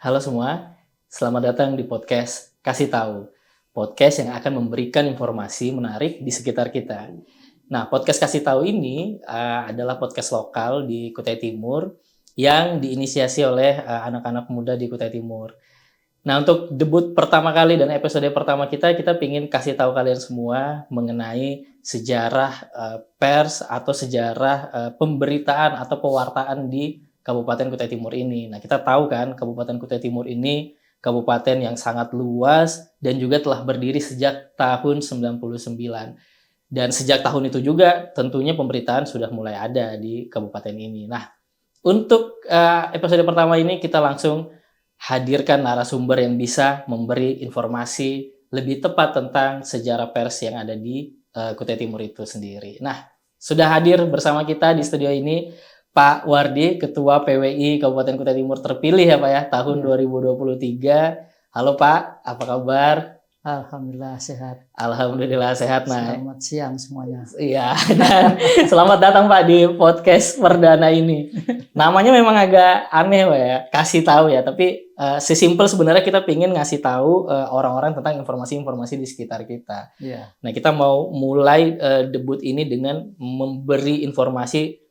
Halo semua, selamat datang di podcast Kasih Tahu. Podcast yang akan memberikan informasi menarik di sekitar kita. Nah, podcast Kasih Tahu ini adalah podcast lokal di Kutai Timur yang diinisiasi oleh anak-anak muda di Kutai Timur. Nah, untuk debut pertama kali dan episode pertama kita ingin kasih tahu kalian semua mengenai sejarah pers atau sejarah pemberitaan atau pewartaan di Kabupaten Kutai Timur ini. Nah, kita tahu kan Kabupaten Kutai Timur ini kabupaten yang sangat luas dan juga telah berdiri sejak tahun 99. Dan sejak tahun itu juga tentunya pemberitaan sudah mulai ada di kabupaten ini. Nah, untuk episode pertama ini kita langsung hadirkan narasumber yang bisa memberi informasi lebih tepat tentang sejarah pers yang ada di Kutai Timur itu sendiri. Nah, sudah hadir bersama kita di studio ini Pak Wardi, Ketua PWI Kabupaten Kutai Timur terpilih ya Pak ya, tahun 2023. Halo Pak, apa kabar? Alhamdulillah sehat. Alhamdulillah sehat, Nay. Selamat siang semuanya. Iya, dan selamat datang Pak di podcast perdana ini. Namanya memang agak aneh Pak ya, kasih tahu ya, tapi sesimpel sebenarnya kita pengen ngasih tahu orang-orang tentang informasi-informasi di sekitar kita. Iya. Nah, kita mau mulai debut ini dengan memberi informasi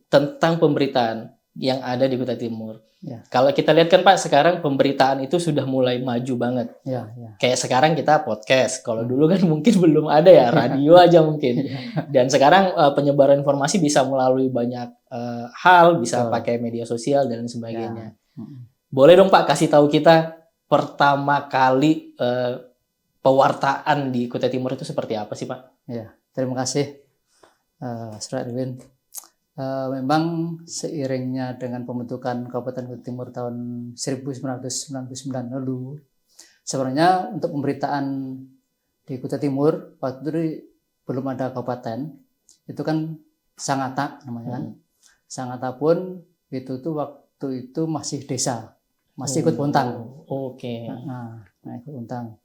tentang pemberitaan yang ada di Kutai Timur. Ya. Kalau kita lihat kan Pak, sekarang pemberitaan itu sudah mulai maju banget. Ya. Kayak sekarang kita podcast. Kalau dulu kan mungkin belum ada ya, radio aja mungkin. Dan sekarang penyebaran informasi bisa melalui banyak hal, bisa pakai media sosial dan sebagainya. Ya. Boleh dong Pak kasih tahu kita pertama kali pewartaan di Kutai Timur itu seperti apa sih Pak? Ya, terima kasih Saudara Edwin. Memang seiringnya dengan pembentukan Kabupaten Kutai Timur tahun 1999 lalu, sebenarnya untuk pemberitaan di Kutai Timur waktu itu belum ada kabupaten, itu kan Sangatta namanya kan. Sangatta pun itu tuh waktu itu masih desa, masih ikut Bontang. Oke. Nah, ikut Bontang.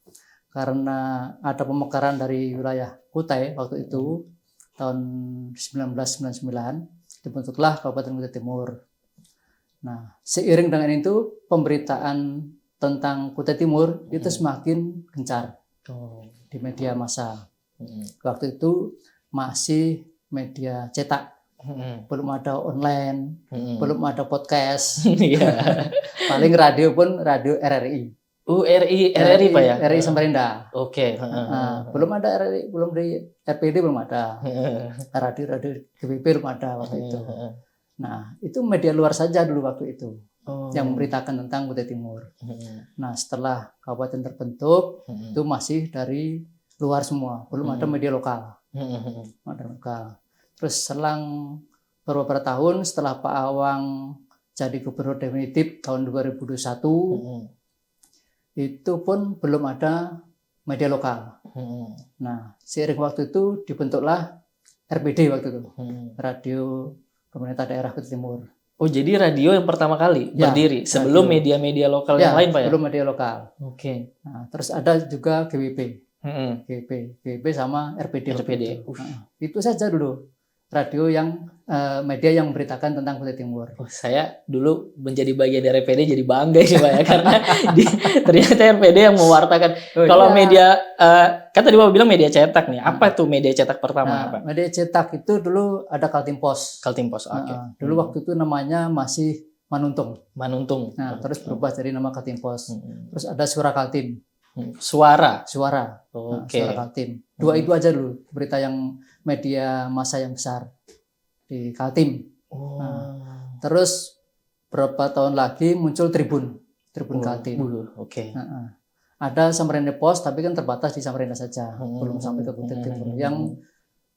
Karena ada pemekaran dari wilayah Kutai waktu itu tahun 1999 dibentuklah Kabupaten Kutai Timur. Nah, seiring dengan itu pemberitaan tentang Kutai Timur itu semakin gencar di media massa. Waktu itu masih media cetak, belum ada online, belum ada podcast. Paling radio pun radio RRI. RRI Pak ya? RRI Samarinda. Oke. Belum ada RRI, belum di RPD belum ada. Radio GBB belum ada waktu itu. Nah, itu media luar saja dulu waktu itu. Yang memberitakan tentang Kutai Timur. Nah, setelah kabupaten terbentuk, itu masih dari luar semua, belum ada media lokal. Terus selang beberapa tahun setelah Pak Awang jadi gubernur definitif tahun 2021, itu pun belum ada media lokal. Nah, seiring waktu itu dibentuklah RPD waktu itu, Radio Pemerintah Daerah Kutai Timur. Oh, jadi radio yang pertama kali berdiri sebelum media-media lokal yang lain Pak ya? Sebelum media lokal. Oke. Nah, terus ada juga GWP. GWP sama RPD. Itu saja dulu radio yang media yang memberitakan tentang Kutai Timur. Oh, saya dulu menjadi bagian dari RPD jadi bangga sih Pak ya, karena ternyata RPD yang mewartakan. Kalau media kan tadi Bapak bilang media cetak nih. Apa tuh media cetak pertama Pak? Media cetak itu dulu ada Kaltim Pos. Kaltim Pos. Oke. Dulu waktu itu namanya masih Manuntung. Nah, terus berubah jadi nama Kaltim Pos. Terus ada Suara Kaltim. Suara. Oke. Suara Kaltim. Dua itu aja dulu berita yang media massa yang besar di Kaltim. Terus berapa tahun lagi muncul Tribun Kaltim. Oke. Ada Samarinda Pos tapi kan terbatas di Samarinda saja, belum sampai ke Kutai Timur.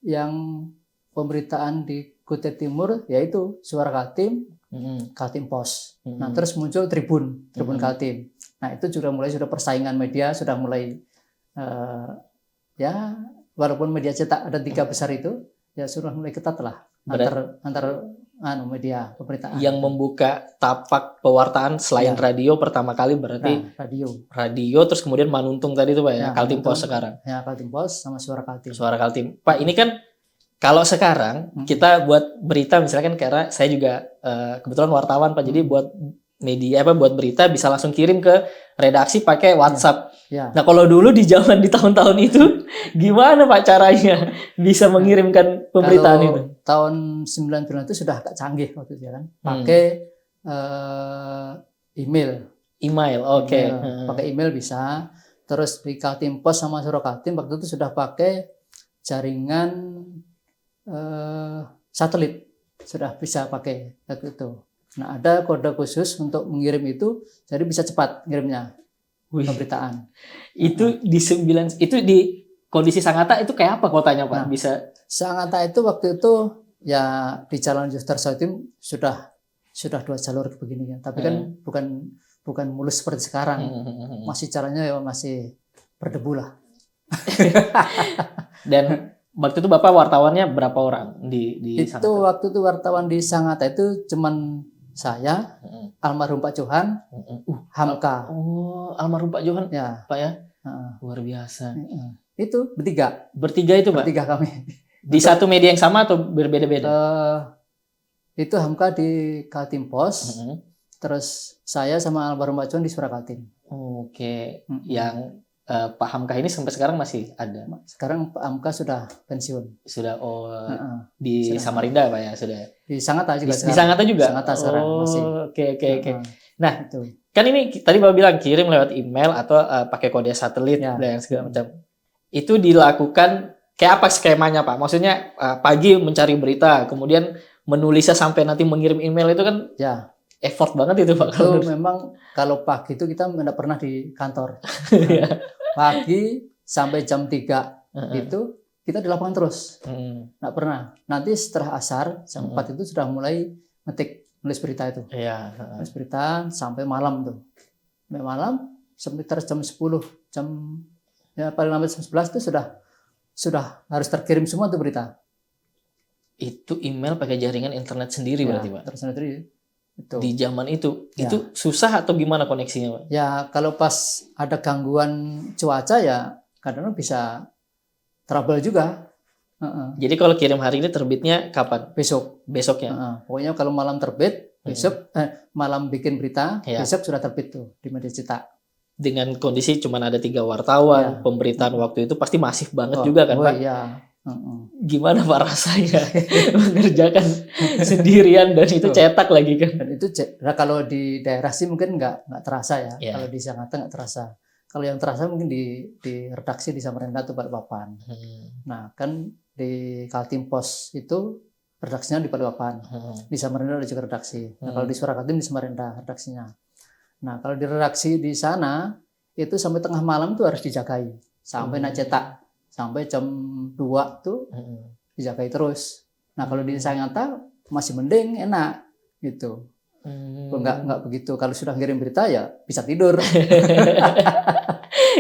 Yang pemberitaan di Kutai Timur yaitu Suara Kaltim, Kaltim Pos. Nah, terus muncul Tribun Kaltim. Nah, itu sudah persaingan media sudah mulai ya walaupun media cetak ada 3 besar itu ya sudah mulai ketat lah antar media pemberitaan. Yang membuka tapak pewartaan selain radio pertama kali berarti radio terus kemudian Manuntung tadi itu Pak ya, Kaltim Pos sekarang. Ya, Kaltim Pos sama Suara Kaltim. Pak, ini kan kalau sekarang kita buat berita misalkan karena saya juga kebetulan wartawan Pak, jadi buat media buat berita bisa langsung kirim ke redaksi pakai WhatsApp. Ya. Nah, kalau dulu di tahun-tahun itu gimana Pak caranya bisa mengirimkan pemberitaan Kalau itu? tahun 90 itu sudah agak canggih waktu itu kan. Pakai email. Email, oke. Pakai email bisa. Terus di Kaltim Pos sama Surokaltim waktu itu sudah pakai jaringan satelit. Sudah bisa pakai waktu itu. Nah, ada kode khusus untuk mengirim itu, jadi bisa cepat ngirimnya pemberitaan. Itu di kondisi Sangatta itu kayak apa kotanya Pak? Nah, Bisa Sangatta itu waktu itu ya di Jalan Sudarso itu sudah 2 jalur begini ya. Tapi kan bukan mulus seperti sekarang. Masih jalannya ya masih berdebu lah. Dan waktu itu Bapak wartawannya berapa orang di Itu Sangatta? waktu itu wartawan di Sangatta itu cuman saya, almarhum Pak Johan, Hamka. Oh, almarhum Pak Johan, Ya. Pak ya? Luar biasa. Itu bertiga. Bertiga itu Pak? Bertiga kami. Di satu media yang sama atau berbeda-beda? Itu Hamka di Kaltim Pos, terus saya sama almarhum Pak Johan di Surakaltim. Oke, yang Pak Hamka ini sampai sekarang masih ada? Sekarang Pak Hamka sudah pensiun. Sudah di Samarinda Pak ya sudah. Di Sangatta juga. Di Sangatta juga. Sangatta sekarang masih. Oke. Nah, itu. Kan ini tadi Bapak bilang kirim lewat email atau pakai kode satelit dan segala macam. Itu dilakukan kayak apa skemanya Pak? Maksudnya pagi mencari berita, kemudian menulisnya sampai nanti mengirim email itu kan effort banget itu Pak. Itu memang kalau pagi itu kita tidak pernah di kantor. Pagi sampai jam 3 itu kita di lapangan terus. Nggak pernah. Nanti setelah asar jam 4 itu sudah mulai nulis berita itu. Nulis berita sampai malam tuh. Sampai malam sampai terus jam 10, paling lambat jam 11 itu sudah harus terkirim semua tuh berita. Itu email pakai jaringan internet sendiri berarti Pak? Terus sendiri. Itu. Di zaman itu susah atau gimana koneksinya Pak? Ya kalau pas ada gangguan cuaca ya kadang-kadang bisa trouble juga. Jadi kalau kirim hari ini terbitnya kapan? Besoknya. Pokoknya kalau malam terbit, besok malam bikin berita, besok sudah terbit tuh di media cetak. Dengan kondisi cuma ada 3 wartawan, pemberitaan waktu itu pasti masif banget juga kan Pak? Iya. Gimana Pak rasanya mengerjakan sendirian dan itu cetak lagi kan? Dan itu kalau di daerah sih mungkin nggak terasa ya. Kalau di Sangatta nggak terasa. Kalau yang terasa mungkin di redaksi di Samarinda tuh Balikpapan. Nah kan di Kaltim Pos itu redaksinya di Balikpapan. Di Samarinda ada juga redaksi. Nah kalau di Surakaltim di Samarinda redaksinya. Nah kalau di redaksi di sana itu sampai tengah malam tuh harus dijagai sampai nak cetak. Sampai jam 2 tuh dijagai terus. Nah kalau di Sangatta masih mending enak gitu. Enggak begitu. Kalau sudah ngirim berita ya bisa tidur.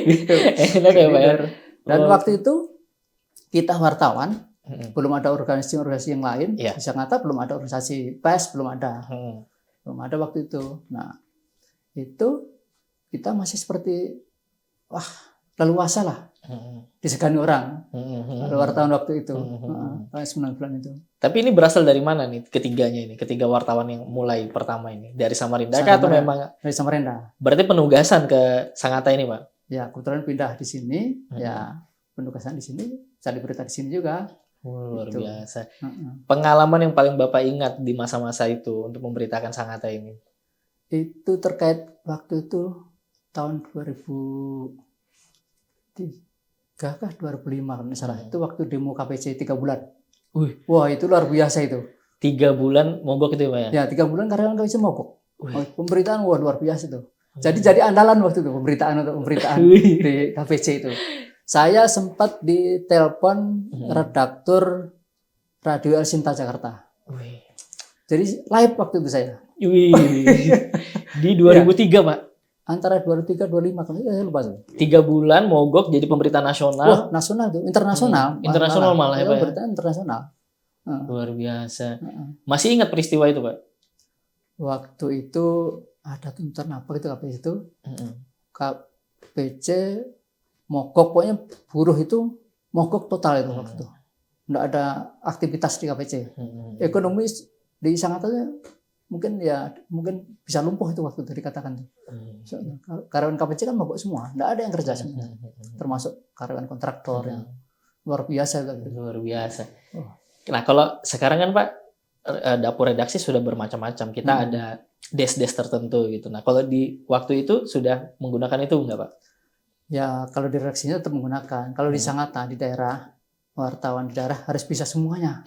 Gitu. Enak ya Pak ya. Dan waktu itu kita wartawan belum ada organisasi yang lain. Di Sangatta belum ada organisasi pers, belum ada waktu itu. Nah itu kita masih seperti leluasa lah. Disegani orang wartawan waktu itu tahun 90-an itu. Tapi ini berasal dari mana nih ketiga wartawan yang mulai pertama ini dari Samarinda atau memang dari Samarinda? Berarti penugasan ke Sangatta ini Pak? Ya kebetulan pindah di sini ya penugasan di sini cari berita di sini juga. Luar biasa. Pengalaman yang paling Bapak ingat di masa-masa itu untuk memberitakan Sangatta ini? Itu terkait waktu itu tahun 2003 kah 2005 kalau nggak salah. Itu waktu demo KPC 3 bulan. Wah itu luar biasa itu. 3 bulan mogok itu Pak ya? Ya 3 bulan karyawan KPC mogok. Pemberitaan luar biasa itu. Jadi andalan waktu itu pemberitaan di KPC itu. Saya sempat ditelepon redaktur Radio El Sinta Jakarta. Jadi live waktu itu saya. Di 2003 Pak? Antara 2003-2005 kalau saya lupa tuh. 3 bulan mogok jadi pemberitaan nasional. Nasional tuh, internasional. Internasional malah ya Pak. Pemberitaan internasional. Luar biasa. Masih ingat peristiwa itu Pak? Waktu itu ada tuntutan apa gitu KPC itu. KPC mogok, pokoknya buruh itu mogok total itu waktu itu. Nggak ada aktivitas di KPC. Ekonomi di Sangatta mungkin bisa lumpuh itu waktu itu dikatakan tuh. Karyawan KPC kan mabuk semua, nggak ada yang kerja sebenarnya, termasuk karyawan kontraktor yang luar biasa gitu. Luar biasa. Oh. Nah kalau sekarang kan Pak, dapur redaksi sudah bermacam-macam. Kita ada desk-desk tertentu gitu. Nah kalau di waktu itu sudah menggunakan itu nggak Pak? Ya kalau di redaksinya tetap menggunakan. Kalau di Sangatta di daerah, wartawan di daerah harus bisa semuanya.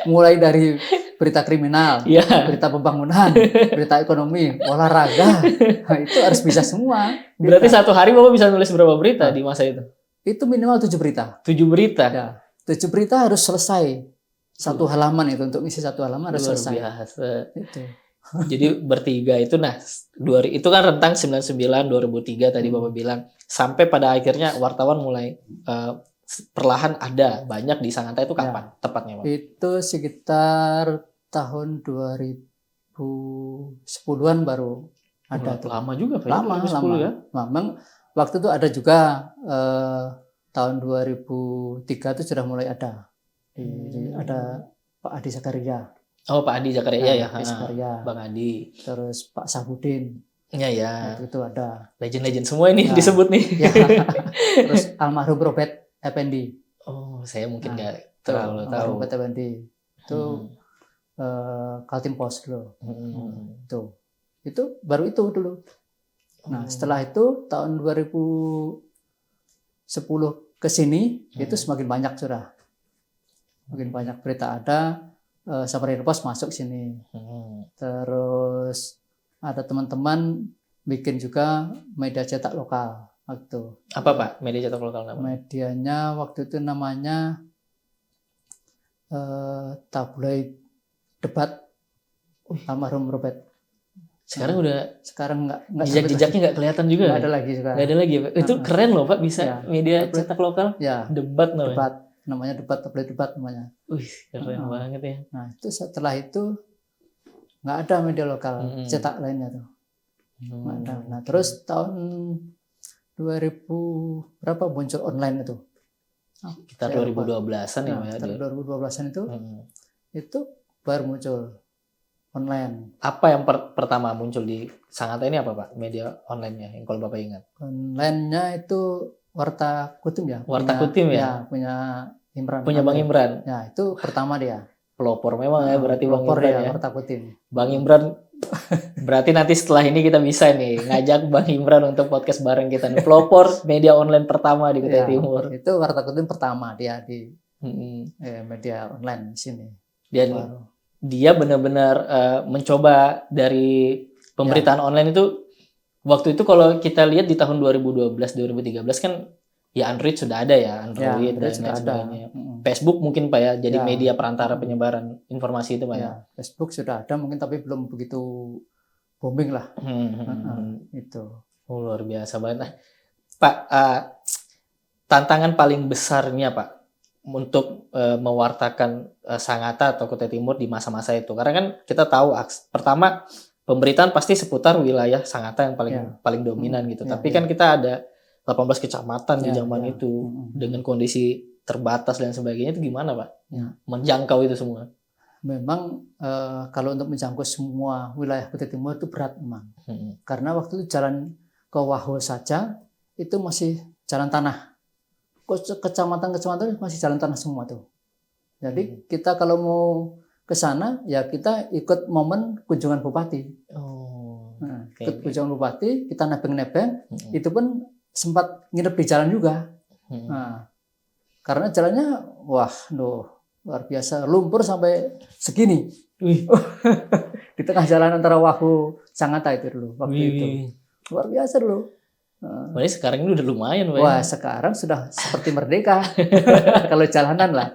Mulai dari berita kriminal, berita pembangunan, berita ekonomi, olahraga, nah, itu harus bisa semua. Berarti satu hari Bapak bisa nulis berapa berita di masa itu? Itu minimal 7 berita. 7 berita? Ya, 7 berita harus selesai. Satu halaman itu, untuk ngisi satu halaman harus selesai. Luar biasa. Itu. Jadi bertiga itu, nah itu kan rentang 99, 2003 tadi Bapak bilang. Sampai pada akhirnya wartawan mulai perlahan ada banyak di Sangatta itu kapan tepatnya Pak? Itu sekitar tahun 2010-an baru ada. Lama juga Pak? Lama. Ya? Memang waktu itu ada juga tahun 2003 itu sudah mulai ada. Ada Pak Adi Zakaria. Oh Pak Adi Zakaria ya. Zakaria. Bang Adi. Terus Pak Sabudin. Ya. Itu ada. Legend-legend semua ini disebut nih. Ya. Terus almarhum Robert Effendi. Oh, saya mungkin nggak terlalu tahu. Robert Effendi itu Kaltim Post dulu. Itu baru itu dulu. Nah, setelah itu tahun 2010 ke sini itu semakin banyak sudah. Makin banyak berita ada. Safari Post masuk sini. Terus ada teman-teman bikin juga media cetak lokal waktu. Apa Pak media cetak lokal namanya? Medianya waktu itu namanya tabloid debat almarhum Robert. Sekarang nggak jejak-jejaknya nggak kelihatan juga. Nggak ada lagi sekarang. Nggak ada lagi Pak. Itu keren loh Pak, bisa media cetak lokal. Ya. Debat namanya. Debat namanya tabloid debat namanya. Keren banget ya. Nah itu setelah itu nggak ada media lokal cetak lainnya tuh. Nggak ada. Nah terus tahun 2000 berapa muncul online itu? Kita 2012-an ya Pak. 2012-an itu baru muncul online. Apa yang pertama muncul di Sangatta ini apa Pak? Media online-nya yang kalau Bapak ingat? Online-nya itu Warta Kutim ya. Warta Kutim ya? Ya, punya Imran. Punya Bang Imran. Ya, itu pertama dia. Pelopor memang ya berarti Bang Imran ya. Warta Kutim. Bang Imran berarti nanti setelah ini kita bisa nih ngajak Bang Imran untuk podcast bareng kita nih. Pelopor media online pertama di Kutai Timur. Itu Warta Kutim pertama dia di media online di sini. Dia benar-benar mencoba dari pemberitaan online itu. Waktu itu kalau kita lihat di tahun 2012-2013 kan ya Android sudah ada ya, Android dan lain sebagainya. Facebook mungkin Pak ya, jadi media perantara penyebaran informasi itu Pak ya. Facebook sudah ada mungkin tapi belum begitu booming lah. Itu. Luar biasa banget. Nah, Pak, tantangan paling besarnya Pak untuk mewartakan Sangatta atau Kutai Timur di masa-masa itu. Karena kan kita tahu pertama pemberitaan pasti seputar wilayah Sangatta yang paling dominan gitu. Tapi kan kita ada 18 kecamatan di zaman itu dengan kondisi terbatas dan sebagainya, itu gimana Pak? Menjangkau itu semua. Memang kalau untuk menjangkau semua wilayah Kutai Timur itu berat memang. Karena waktu itu jalan ke Waho saja itu masih jalan tanah. Kecamatan-kecamatan masih jalan tanah semua tuh. Jadi kita kalau mau ke sana ya kita ikut momen kunjungan bupati. Ikut kunjungan bupati, kita nebeng-nebeng, itu pun sempat nginep di jalan juga. Nah, karena jalannya luar biasa, lumpur sampai segini. Di tengah jalan antara Wahu Sangatta itu dulu waktu itu. Luar biasa dulu. Wah, sekarang ini udah lumayan Pak. Wah, sekarang sudah seperti merdeka. Kalau jalanan lah.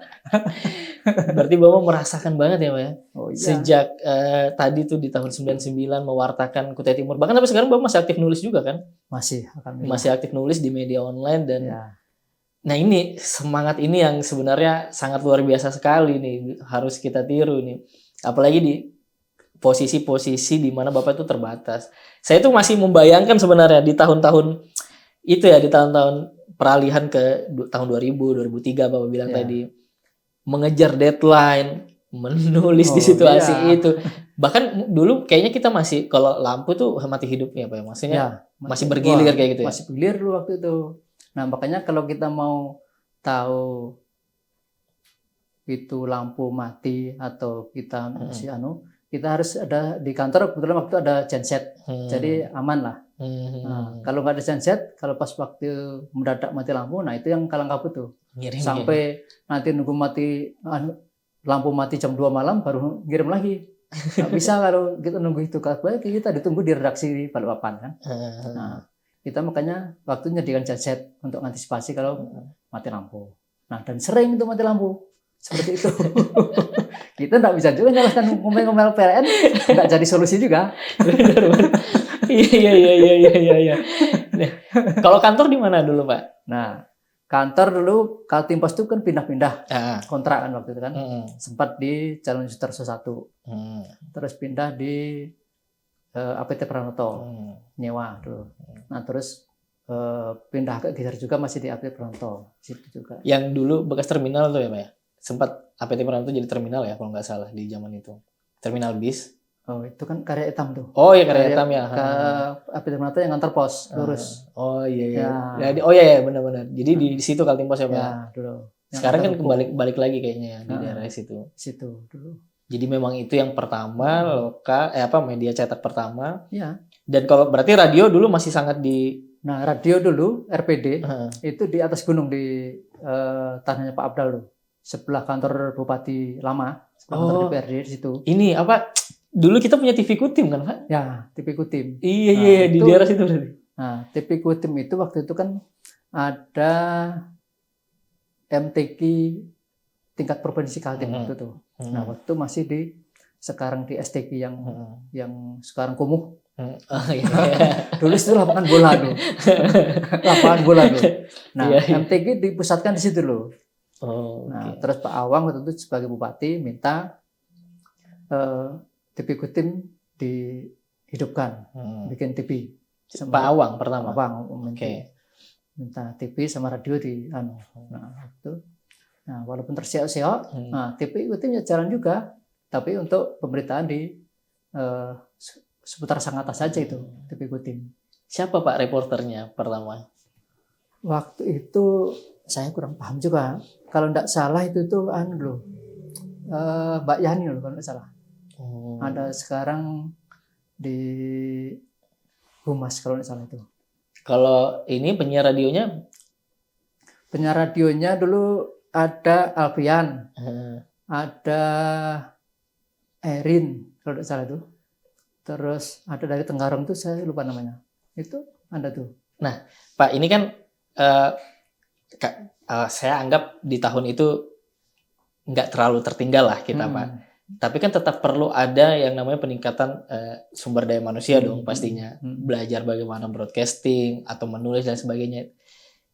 Berarti Bapak merasakan banget ya Pak ya? Oh, iya. Sejak tadi tuh di tahun 99 mewartakan Kutai Timur. Bahkan sampai sekarang Bapak masih aktif nulis juga kan? Masih aktif nulis di media online dan nah ini semangat ini yang sebenarnya sangat luar biasa sekali nih, harus kita tiru nih. Apalagi di posisi-posisi di mana Bapak itu terbatas. Saya tuh masih membayangkan sebenarnya di tahun-tahun itu ya, di tahun-tahun peralihan ke tahun 2000, 2003 Bapak bilang tadi, mengejar deadline, menulis di situasi itu. Bahkan dulu kayaknya kita masih kalau lampu tuh mati hidupnya Pak ya. Maksudnya masih bergilir kayak gitu ya. Masih bergilir dulu waktu itu. Nah, makanya kalau kita mau tahu itu lampu mati atau kita masih kita harus ada di kantor kebetulan waktu ada genset. Jadi aman lah. Nah, kalau nggak ada genset, kalau pas waktu mendadak mati lampu, nah itu yang kalang kabut tuh. Sampai nanti nunggu mati lampu mati jam 2 malam baru ngirim lagi. Nggak bisa kalau kita nunggu itu. Kalau kita ditunggu di redaksi Balikpapan kan. Nah, kita makanya waktu nyediakan genset untuk antisipasi kalau mati lampu. Nah, dan sering itu mati lampu. Seperti itu. Kita nggak bisa juga nyalakan ngomel-ngomel PLN, nggak jadi solusi juga. Iya. Kalau kantor di mana dulu Pak? Nah, kantor dulu Kaltimpos itu kan pindah-pindah kontrak kan waktu itu kan. Sempat di Jalan Sudarso 1. Terus pindah di APT Pranoto, nyewa dulu. Nah, terus pindah ke Geser juga masih di APT Pranoto, situ juga. Yang dulu bekas terminal tuh ya Pak ya? Sempat APT Pranoto jadi terminal ya kalau nggak salah di zaman itu. Terminal bis. Oh, itu kan Karya Hitam tuh. Oh iya Karya Hitam ya. Ke APT Pranoto yang antar pos lurus. Oh iya. Ya, benar-benar. Jadi di situ Kaltimpos ya Pak. Ya, dulu. Sekarang kan balik lagi kayaknya di daerah situ. Situ dulu. Jadi memang itu yang pertama media cetak pertama. Iya. Dan kalau berarti radio dulu masih sangat di. Nah, radio dulu RPD itu di atas gunung di tanahnya Pak Abdal tuh. Sebelah kantor Bupati lama, sebelah kantor DPRD di situ. Ini apa? Dulu kita punya TV Kutim kan Pak? Ya, TV Kutim. Iya, di daerah situ berarti. Nah, TV Kutim itu waktu itu kan ada MTQ tingkat provinsi Kaltim itu tuh. Nah, waktu masih sekarang di STQ yang sekarang kumuh. Dulu itu lapangan bola tuh. Lapangan bola tuh. Nah, MTQ dipusatkan di situ loh. Terus Pak Awang waktu itu sebagai bupati minta TV Kutim dihidupkan, bikin TV. Pak Awang pertama. Minta TV sama radio Nah, walaupun terseok-seok, TV Kutim ya jalan juga, tapi untuk pemberitaan di seputar Sangatta saja itu TV Kutim. Siapa Pak reporternya pertama? Waktu itu saya kurang paham juga. Kalau tidak salah itu tuh Mbak Yani loh kalau tidak salah. Ada sekarang di Humas kalau tidak salah itu. Kalau ini penyiar radionya? Penyiar radionya dulu ada Alfian, ada Erin kalau tidak salah itu. Terus ada dari Tenggarong tuh saya lupa namanya. Itu ada tuh. Nah, Pak ini kan saya anggap di tahun itu nggak terlalu tertinggal lah kita Pak. Tapi kan tetap perlu ada yang namanya peningkatan sumber daya manusia dong pastinya. Belajar bagaimana broadcasting atau menulis dan sebagainya.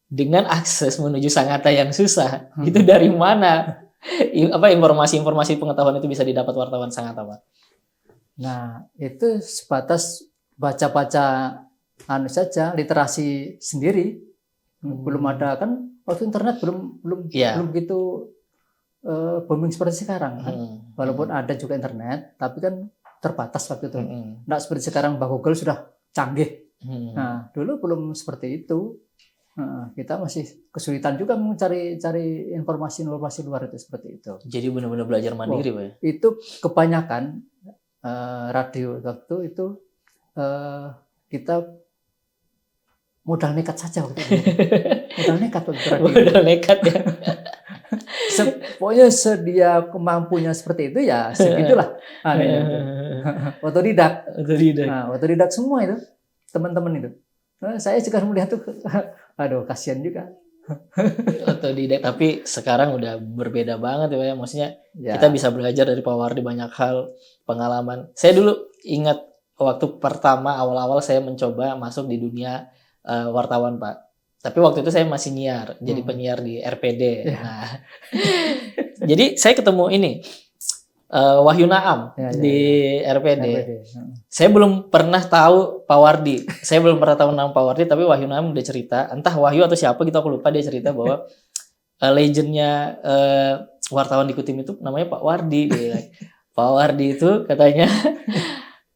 Dengan akses menuju Sangatta yang susah, itu dari mana? Informasi-informasi pengetahuan itu bisa didapat wartawan Sangatta Pak? Nah, itu sebatas baca-baca saja, literasi sendiri. Belum ada kan waktu internet belum begitu booming seperti sekarang kan. Walaupun ada juga internet, tapi kan terbatas waktu itu. Nggak seperti sekarang Google sudah canggih. Nah, dulu belum seperti itu. Kita masih kesulitan juga mencari informasi luar itu seperti itu. Jadi benar-benar belajar mandiri Pak ya? Itu kebanyakan radio waktu itu kita modal nekat saja waktu itu. Modal nekat waktu radio. Modal nekat ya. Pokoknya sedia kemampunya seperti itu ya segitulah. Otodidak. Nah, otodidak semua itu teman-teman itu. Nah, saya juga melihat tuh, aduh kasihan juga. Otodidak, tapi sekarang udah berbeda banget ya Pak ya. Maksudnya kita bisa belajar dari Pak Wardi banyak hal, pengalaman. Saya dulu ingat waktu pertama awal-awal saya mencoba masuk di dunia wartawan Pak. Tapi waktu itu saya masih nyiar, jadi penyiar di RPD. Nah, jadi saya ketemu ini Wahyu Naam di RPD. Saya belum pernah tahu Pak Wardi. Saya belum pernah tahu nama Pak Wardi, tapi Wahyu Naam udah cerita. Entah Wahyu atau siapa gitu aku lupa, dia cerita bahwa legendnya wartawan di Kutim itu namanya Pak Wardi. Pak Wardi itu katanya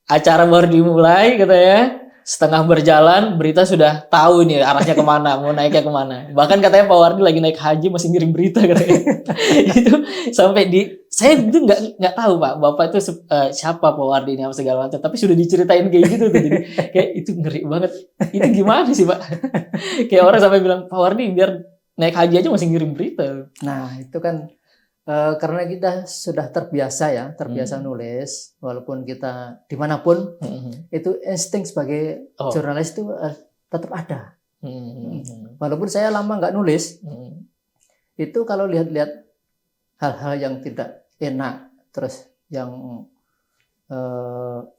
acara baru dimulai katanya, setengah berjalan berita sudah tahu nih arahnya kemana, mau naiknya kemana. Bahkan katanya Pak Wardi lagi naik haji masih ngirim berita katanya. Itu sampai saya itu nggak tahu Pak, Bapak itu siapa Pak Wardi ini apa segala macam, tapi sudah diceritain kayak gitu tuh, jadi kayak itu ngeri banget. Itu gimana sih Pak? Kayak orang sampai bilang Pak Wardi biar naik haji aja masih ngirim berita. Nah, itu kan karena kita sudah terbiasa nulis, walaupun kita dimanapun, itu insting sebagai jurnalis itu tetap ada. Walaupun saya lama nggak nulis, itu kalau lihat-lihat hal-hal yang tidak enak, terus yang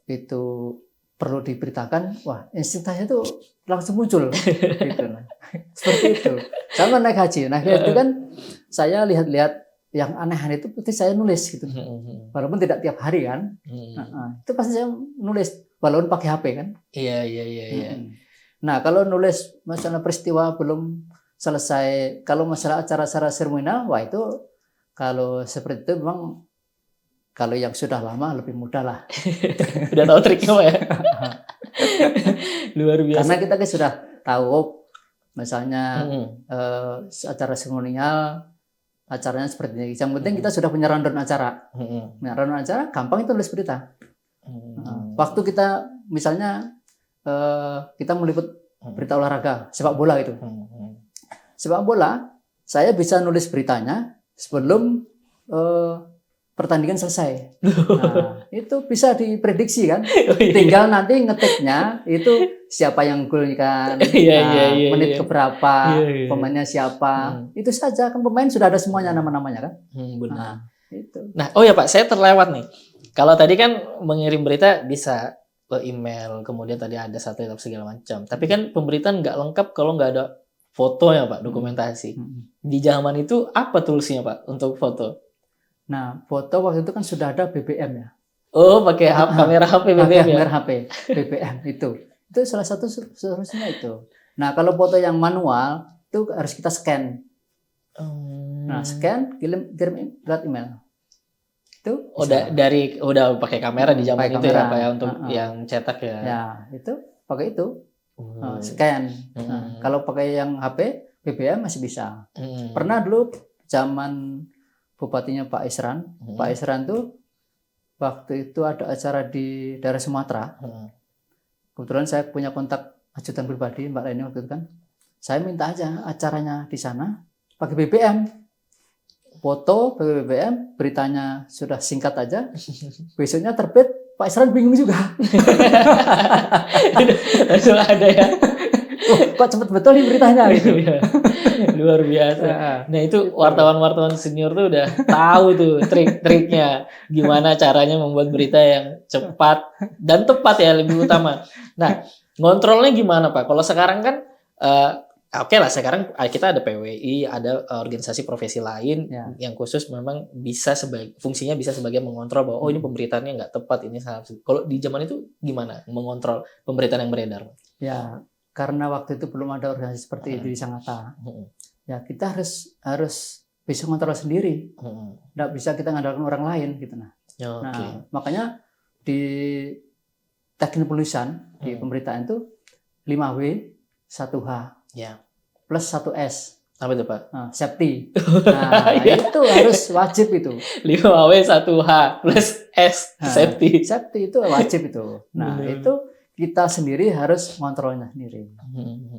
itu perlu diberitakan, wah insting saya itu langsung muncul, gitu. Nah, seperti itu. Sama naik haji itu kan saya lihat-lihat yang aneh-aneh itu pasti saya nulis gitu. Walaupun tidak tiap hari kan. Itu pasti saya nulis walaupun pakai HP kan. Iya. Nah, kalau nulis masalah peristiwa belum selesai, kalau masalah acara-acara seremonial, wah itu kalau seperti itu memang kalau yang sudah lama lebih mudah lah. Udah tahu triknya Pak ya. Luar biasa. Karena kita kan sudah tahu misalnya acara seremonial acaranya seperti ini. Yang penting kita sudah punya rundown acara. Nah, rundown acara gampang itu nulis berita. Waktu kita misalnya kita meliput berita olahraga, sepak bola itu. Sepak bola, saya bisa nulis beritanya sebelum pertandingan selesai. Nah, itu bisa diprediksi kan. Tinggal nanti ngetiknya itu siapa yang golnya kan, menit keberapa, pemainnya siapa. Itu saja kan, pemain sudah ada semuanya nama-namanya kan. Benar. Nah, itu. Nah, oh ya Pak, saya terlewat nih. Kalau tadi kan mengirim berita bisa email, kemudian tadi ada satelit segala macam. Tapi kan pemberitaan nggak lengkap kalau nggak ada fotonya Pak, dokumentasi. Di zaman itu apa toolsnya Pak untuk foto? Nah, foto waktu itu kan sudah ada BBM ya. Oh, pakai kamera HP BBM ya? Kamera HP BBM itu salah satu solusinya itu. Nah, kalau foto yang manual itu harus kita scan. Nah, scan, kirim lewat email. Itu udah pakai kamera di zaman itu ya Pak ya, untuk yang cetak ya. Ya, itu pakai itu. Scan. Nah, kalau pakai yang HP BBM masih bisa. Pernah dulu zaman bupatinya Pak Isran. Pak Isran tuh waktu itu ada acara di daerah Sumatera. Kebetulan saya punya kontak ajudan pribadi Mbak Leni waktu itu kan. Saya minta aja acaranya di sana pakai BBM. Foto pakai BBM, beritanya sudah singkat aja. Besoknya terbit, Pak Isran bingung juga. Langsung ada ya. Kok cepet betul nih beritanya gitu. Luar biasa. Nah, itu wartawan-wartawan senior tuh udah tahu tuh trik-triknya gimana caranya membuat berita yang cepat dan tepat ya, lebih utama. Nah, ngontrolnya gimana Pak? Kalau sekarang kan oke lah, sekarang kita ada PWI, ada organisasi profesi lain yang khusus memang bisa fungsinya bisa sebagai mengontrol bahwa ini pemberitaannya nggak tepat, ini salah. Kalau di zaman itu gimana mengontrol pemberitaan yang beredar? Ya, karena waktu itu belum ada organisasi seperti itu di Sangatta. Ya, kita harus bisa kontrol sendiri. Nggak bisa kita ngandalkan orang lain gitu. Nah, makanya di teknik penulisan di pemberitaan itu 5W 1H plus 1S. Apa itu Pak? Safety. Nah, itu harus wajib itu. 5W 1H plus S, safety. Safety itu wajib itu. Nah, itu kita sendiri harus ngontrolnya sendiri.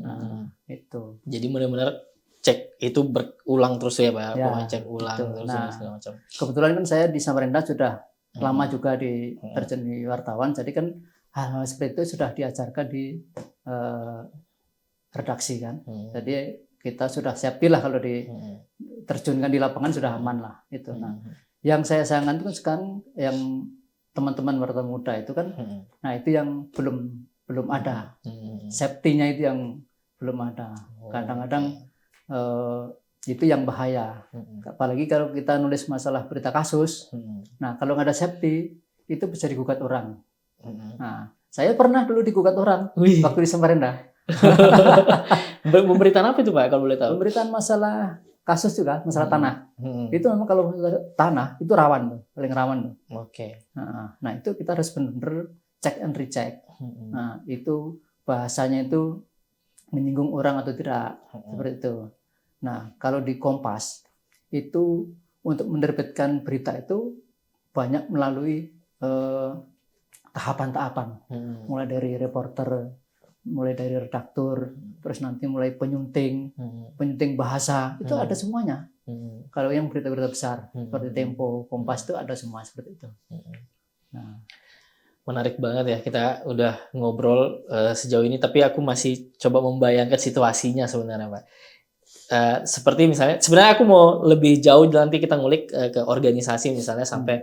Nah, itu. Jadi benar-benar cek itu berulang terus ya Pak, cek ulang itu. Terus segala macam. Kebetulan kan saya di Samarinda sudah lama juga terjun di wartawan, jadi kan hal-hal seperti itu sudah diajarkan di redaksi kan. Jadi kita sudah safety lah kalau diterjunkan di lapangan sudah aman lah itu. Nah, yang saya sayangkan itu kan sekarang yang teman-teman wartawan muda itu kan, nah itu yang belum ada safety-nya, itu yang belum ada. Kadang-kadang itu yang bahaya. Apalagi kalau kita nulis masalah berita kasus, nah kalau nggak ada safety itu bisa digugat orang. Nah, saya pernah dulu digugat orang waktu di Samarinda. Pemberitaan apa itu Pak kalau boleh tahu? Pemberitaan masalah kasus juga masalah tanah. Itu memang kalau tanah itu rawan tuh, paling rawan tuh. Oke. Nah, itu kita harus benar-benar check and recheck. Nah, itu bahasanya itu menyinggung orang atau tidak, seperti itu. Nah, kalau di Kompas itu untuk menerbitkan berita itu banyak melalui tahapan-tahapan, mulai dari reporter, mulai dari redaktur, terus nanti mulai penyunting bahasa, itu ada semuanya. Kalau yang berita-berita besar seperti Tempo, Kompas itu ada semua seperti itu. Nah, menarik banget ya, kita udah ngobrol sejauh ini, tapi aku masih coba membayangkan situasinya sebenarnya, Pak. Seperti misalnya, sebenarnya aku mau lebih jauh nanti kita ngulik ke organisasi misalnya sampai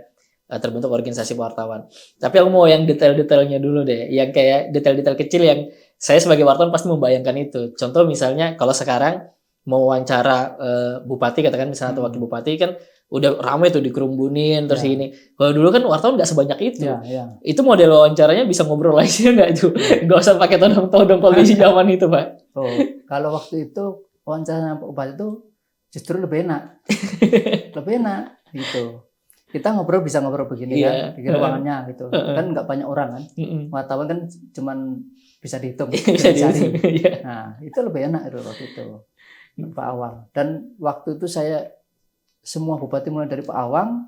terbentuk organisasi wartawan. Tapi aku mau yang detail-detailnya dulu deh, yang kayak detail-detail kecil yang saya sebagai wartawan pasti membayangkan itu. Contoh misalnya kalau sekarang mau wawancara bupati katakan misalnya atau wakil bupati kan udah ramai tuh dikerumbunin terus ini. Kalau dulu kan wartawan nggak sebanyak itu. Itu model wawancaranya bisa ngobrol aja nggak tuh? Nggak usah pakai todong-todong kondisi zaman itu, Pak. Oh, kalau waktu itu wawancara bupati itu justru lebih enak. Lebih enak gitu. Kita bisa ngobrol begini kan di ruangannya gitu. Kan nggak banyak orang kan. Wartawan kan cuman bisa dihitung. Bisa dihitung. Nah, itu lebih enak itu waktu itu. Pak Awang. Dan waktu itu saya semua bupati mulai dari Pak Awang,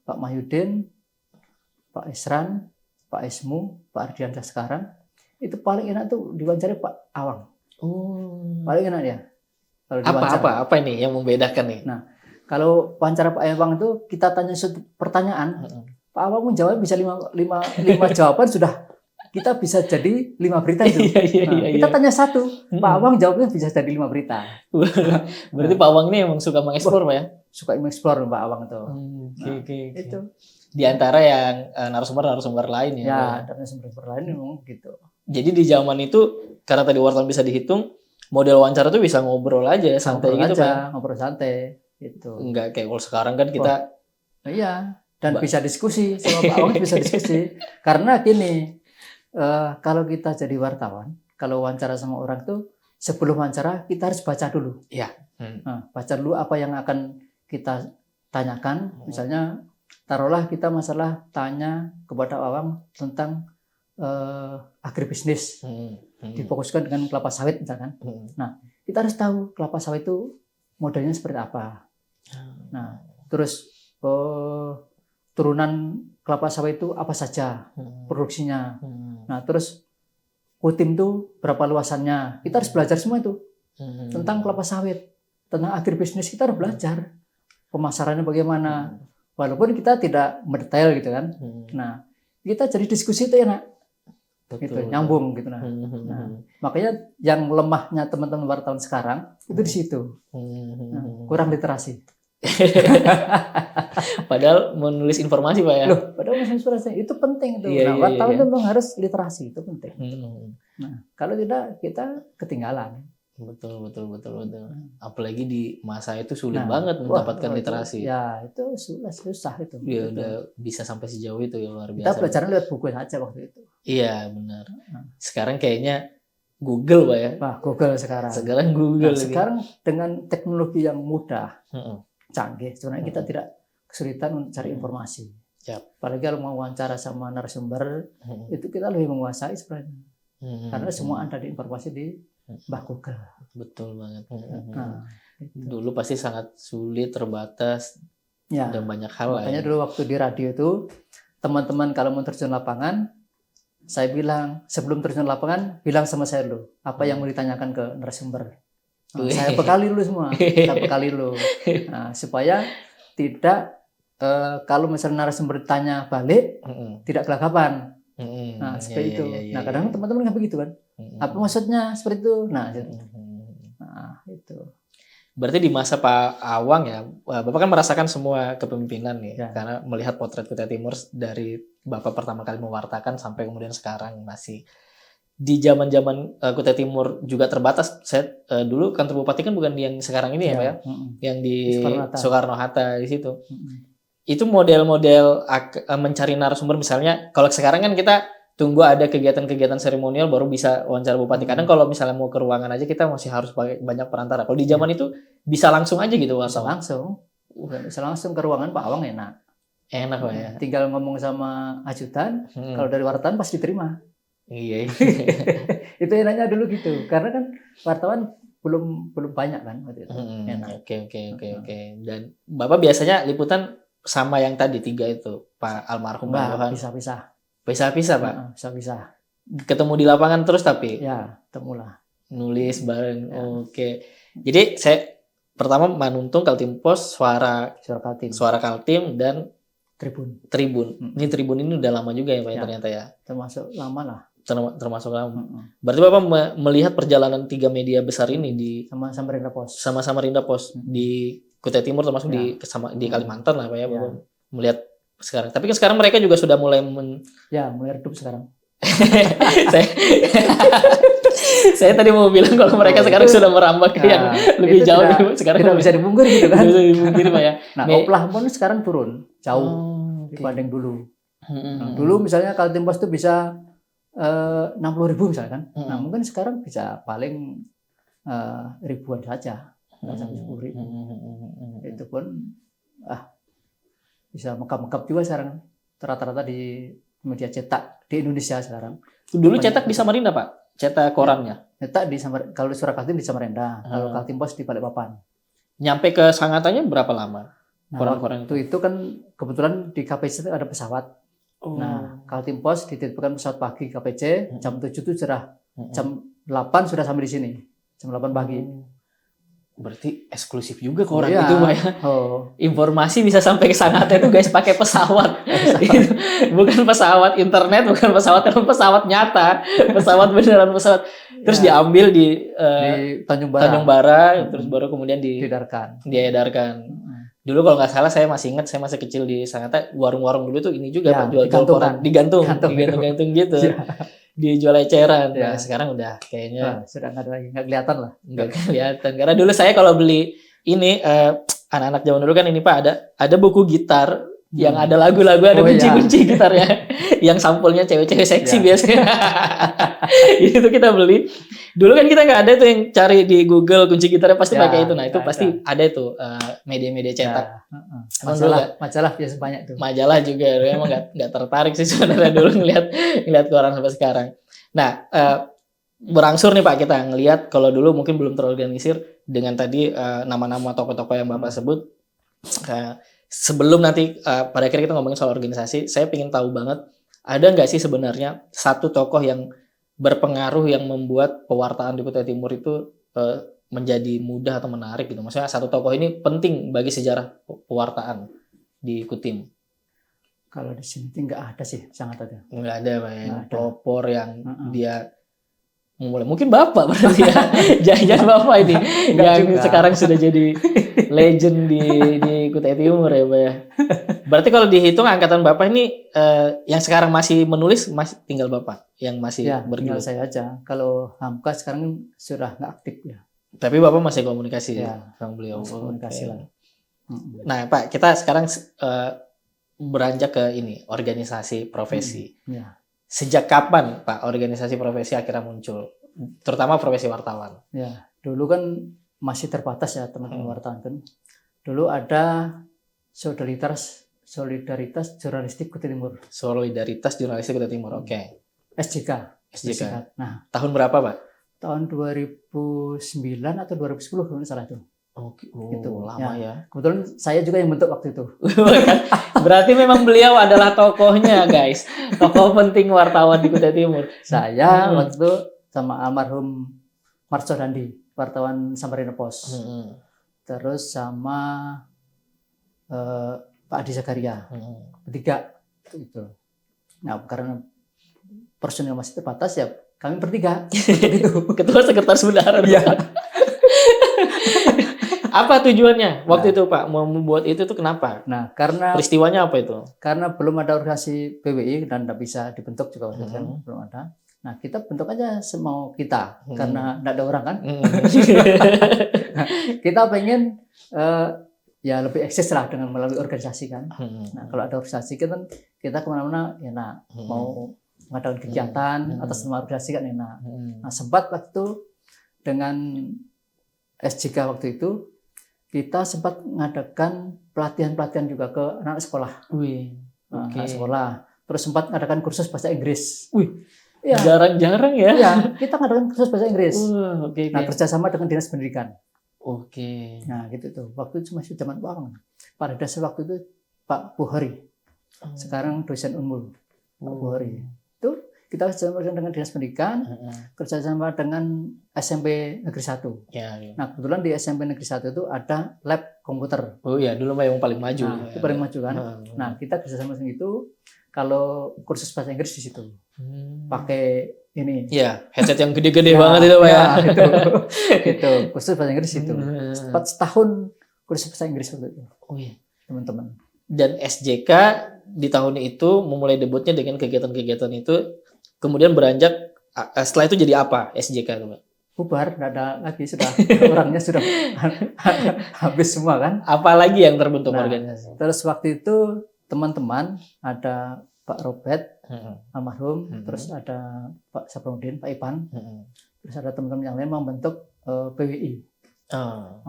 Pak Mahyudin, Pak Isran, Pak Ismu, Pak Ardiansyah sekarang, itu paling enak tuh diwawancari Pak Awang. Paling enak ya. Apa ini yang membedakan nih? Nah, kalau wawancara Pak Awang itu kita tanya satu pertanyaan, Pak Awang menjawab bisa lima jawaban sudah kita bisa jadi 5 berita itu. Kita tanya satu, Pak Awang jawabnya bisa jadi 5 berita. Berarti Pak Awang ini emang suka mengeksplor, Pak ya? Suka mengeksplor Pak Awang itu. Itu. Di antara yang narasumber lain ya. Ya, narasumber lain memang gitu. Jadi di zaman itu karena tadi wartawan bisa dihitung, model wawancara tuh bisa ngobrol aja, santai gitu, Pak. Ngobrol santai. Itu enggak kayak kalau sekarang kan kita iya, dan bisa diskusi sama Pak Awang bisa diskusi karena gini, kalau kita jadi wartawan, kalau wawancara sama orang tuh sebelum wawancara kita harus baca dulu. Iya. Baca dulu apa yang akan kita tanyakan. Misalnya taruhlah kita masalah tanya kepada Pak Awang tentang agribisnis, difokuskan dengan kelapa sawit misalkan. Nah, kita harus tahu kelapa sawit itu modelnya seperti apa. Nah, terus turunan kelapa sawit itu apa saja produksinya. Nah, terus Kotim itu berapa luasannya. Kita harus belajar semua itu tentang kelapa sawit, tentang agribisnis kita harus belajar pemasarannya bagaimana. Walaupun kita tidak mendetail gitu kan. Nah, kita jadi diskusi itu enak. Gitu, nyambung gitu nah. Makanya yang lemahnya teman-teman wartawan sekarang itu di situ. Kurang literasi. Padahal menulis informasi, Pak ya. Loh, padahal menulis informasi itu penting itu. Wartawan itu memang harus literasi, itu penting. Nah, kalau tidak kita ketinggalan. Betul. Apalagi di masa itu sulit banget mendapatkan literasi. Itu susah itu. Ya udah bisa sampai sejauh itu ya, luar biasa. Kita belajarnya lewat buku saja waktu itu. Iya, benar. Sekarang kayaknya Google, Pak ya. Google sekarang. Sekarang Google. Sekarang dengan teknologi yang mudah, canggih, sebenarnya kita tidak kesulitan untuk cari informasi. Apalagi kalau mau wawancara sama narasumber, itu kita lebih menguasai sebenarnya. Karena semua ada di informasi di Google. Betul banget. Dulu pasti sangat sulit, terbatas, dan banyak hal. Makanya dulu waktu di radio itu, teman-teman kalau mau terjun lapangan, saya bilang sebelum terjun lapangan, bilang sama saya dulu apa yang mau ditanyakan ke narasumber. Saya bekali dulu semua, supaya tidak kalau misalnya narasumber tanya balik, tidak gelagapan. Seperti itu. Nah, kadang teman-teman nggak begitu kan? Apa maksudnya seperti itu? Nah, itu. Berarti di masa Pak Awang ya, Bapak kan merasakan semua kepemimpinan nih, karena melihat potret Kutai Timur dari Bapak pertama kali mewartakan sampai kemudian sekarang masih di zaman-zaman Kutai Timur juga terbatas. Saya dulu kantor bupati kan bukan yang sekarang ini ya, Pak ya, yang di Soekarno-Hatta di situ. Itu model-model mencari narasumber misalnya, kalau sekarang kan kita tunggu ada kegiatan-kegiatan seremonial baru bisa wawancara bupati. Kadang kalau misalnya mau ke ruangan aja kita masih harus pakai banyak perantara. Kalau di zaman itu bisa langsung aja gitu Bisa wartawan. bisa langsung ke ruangan Pak Awang enak. Enak Pak ya. Tinggal ngomong sama ajudan, kalau dari wartawan pasti diterima. Iya. Itu enaknya dulu gitu, karena kan wartawan belum banyak kan waktu itu. Enak. Oke. Dan Bapak biasanya liputan sama yang tadi 3 itu, Pak almarhum Pak Johan. Pisah-pisah. Pisah-pisah Pak. Pisah-pisah. Ketemu di lapangan terus tapi. Ya, temulah. Nulis bareng. Ya. Oke. Jadi saya pertama Manuntung, Kaltim Pos, Suara Kaltim dan Tribun. Ini Tribun ini udah lama juga ya Pak ternyata ya. Termasuk lama lah. Termasuk lama. Berarti Bapak melihat perjalanan 3 media besar ini di sama Samarinda Pos di Kutai Timur termasuk di Kalimantan lah Pak ya. Bapak melihat sekarang. Tapi kan sekarang mereka juga sudah mulai mulai redup sekarang. saya tadi mau bilang kalau mereka sekarang sudah merambah ke yang lebih jauh sekarang tidak bisa dibungkir gitu kan. Bisa dibungkir Pak ya. Nah, Oplah pun sekarang turun jauh dibanding dulu. Dulu misalnya Kaltim Pos itu bisa 60.000 misalnya kan. Nah, mungkin sekarang bisa paling ribuan saja. Nggak sampai 10.000. Itu pun bisa mekap-mekap juga sekarang. Rata-rata di media cetak di Indonesia sekarang. Dulu cetak di Samarinda Pak? Cetak korannya? Cetak di kalau Suara Kaltim di Samarinda, kalau Kaltim Pos di Balikpapan. Nyampe ke Sangattanya berapa lama? Koran-koran itu kan kebetulan di KPC ada pesawat. Nah, Kaltim Pos dititipkan pesawat pagi KPC, jam 7 itu cerah. Jam 8 sudah sampai di sini. Jam 8 pagi. Berarti eksklusif juga koran itu Pak ya. Informasi bisa sampai ke Sangatta itu guys pakai pesawat. Bukan pesawat internet, bukan pesawat nyata. Pesawat beneran pesawat. Terus diambil di Tanjung Bara, terus baru kemudian diedarkan. Dulu kalau nggak salah saya masih ingat, saya masih kecil di Sangatta, warung-warung dulu tuh ini juga Pak, jual koran digantung gitu. Dijual eceran. Nah, sekarang udah kayaknya sudah nggak ada lagi, nggak kelihatan lah. Nggak kelihatan. Karena dulu saya kalau beli ini anak-anak zaman dulu kan ini Pak ada buku gitar yang ada lagu-lagu, ada kunci-kunci gitarnya yang sampulnya cewek-cewek seksi biasanya. Itu kita beli. Dulu kan kita nggak ada tuh yang cari di Google kunci gitarnya pasti pakai itu. Nah, itu pasti ada itu media-media cetak. Majalah biasa banyak tuh. Majalah juga, emang nggak tertarik sih sebenarnya dulu ngelihat koran sampai sekarang. Nah, berangsur nih Pak kita ngelihat kalau dulu mungkin belum terorganisir dengan tadi nama-nama tokoh-tokoh yang Bapak sebut. Sebelum nanti pada akhirnya kita ngomongin soal organisasi, saya ingin tahu banget ada nggak sih sebenarnya satu tokoh yang berpengaruh yang membuat pewartaan di Kutai Timur itu menjadi mudah atau menarik gitu. Maksudnya satu tokoh ini penting bagi sejarah pewartaan di Kutim. Kalau di sini nggak ada sih, sangat ada. Nggak ada Pak ya. Pelopor yang dia mulai. Mungkin Bapak berarti ya. Jangan Bapak ini yang juga. Sekarang sudah jadi legend di Kutai Timur ya Pak ya. Berarti kalau dihitung angkatan Bapak ini yang sekarang masih menulis masih tinggal Bapak yang masih tinggal saya aja. Kalau Hamka sekarang sudah nggak aktif ya. Tapi Bapak masih komunikasi sama beliau. Komunikasi lah. Nah Pak, kita sekarang beranjak ke ini organisasi profesi. Sejak kapan Pak organisasi profesi akhirnya muncul? Terutama profesi wartawan. Ya, dulu kan masih terbatas ya teman-teman wartawan kan. Dulu ada Solidaritas Jurnalistik Kutai Timur. Solidaritas Jurnalistik Kutai Timur, oke. SJK. Nah, tahun berapa Pak? Tahun 2009 atau 2010 kalau salah itu. Itu lama ya. Kebetulan saya juga yang bentuk waktu itu. Berarti memang beliau adalah tokohnya guys. Tokoh penting wartawan di Kutai Timur. Saya waktu itu sama almarhum Marco Dandi, wartawan Samarinda Pos. Terus sama Pak Adi Zakaria. Bertiga itu. Nah, karena personil masih terbatas ya kami bertiga. Ketua Sekretaris Bendahara. Apa tujuannya waktu itu Pak mau membuat itu tuh kenapa? Nah, karena peristiwanya apa itu? Karena belum ada organisasi PWI dan tidak bisa dibentuk juga waktu itu kan belum ada. Nah, kita bentuk aja semau kita karena tidak ada orang kan. Kita pengen ya lebih eksis lah dengan melalui organisasi kan. Nah, kalau ada organisasi kita kemana-mana ya mau mengadakan kegiatan atas nama organisasi kan enak. Nah, sempat waktu dengan SJK waktu itu kita sempat mengadakan pelatihan juga ke anak sekolah. Anak sekolah. Terus sempat mengadakan kursus bahasa Inggris. Ya. Jarang-jarang ya. Iya, kita mengadakan kursus bahasa Inggris. Nah, kerjasama dengan Dinas Pendidikan. Nah, gitu tuh. Waktu itu masih zaman Pak Redasel waktu itu Pak Buhori. Sekarang dosen Unmul. Pak Buhori. Itu kita kerjasama dengan Dinas Pendidikan, kerjasama dengan SMP Negeri 1. Nah, kebetulan di SMP Negeri 1 itu ada lab komputer. Dulu yang paling maju. Nah, itu paling maju kan. Nah, kita kerjasama dengan itu. Kalau kursus bahasa Inggris di situ, pakai ini. Iya, headset yang gede-gede banget itu Pak ya. Itu kursus bahasa Inggris itu. Setahun kursus bahasa Inggris waktu itu. Teman-teman. Dan SJK di tahun itu memulai debutnya dengan kegiatan-kegiatan itu, kemudian beranjak setelah itu jadi apa SJK itu Pak? Bubar, nggak ada lagi, sudah orangnya sudah habis semua kan. Apalagi yang terbentuk organisasi? Terus waktu itu teman-teman ada Pak Robert almarhum, terus ada Pak Saprudin, Pak Ipan, terus ada teman-teman yang lain membentuk PWI.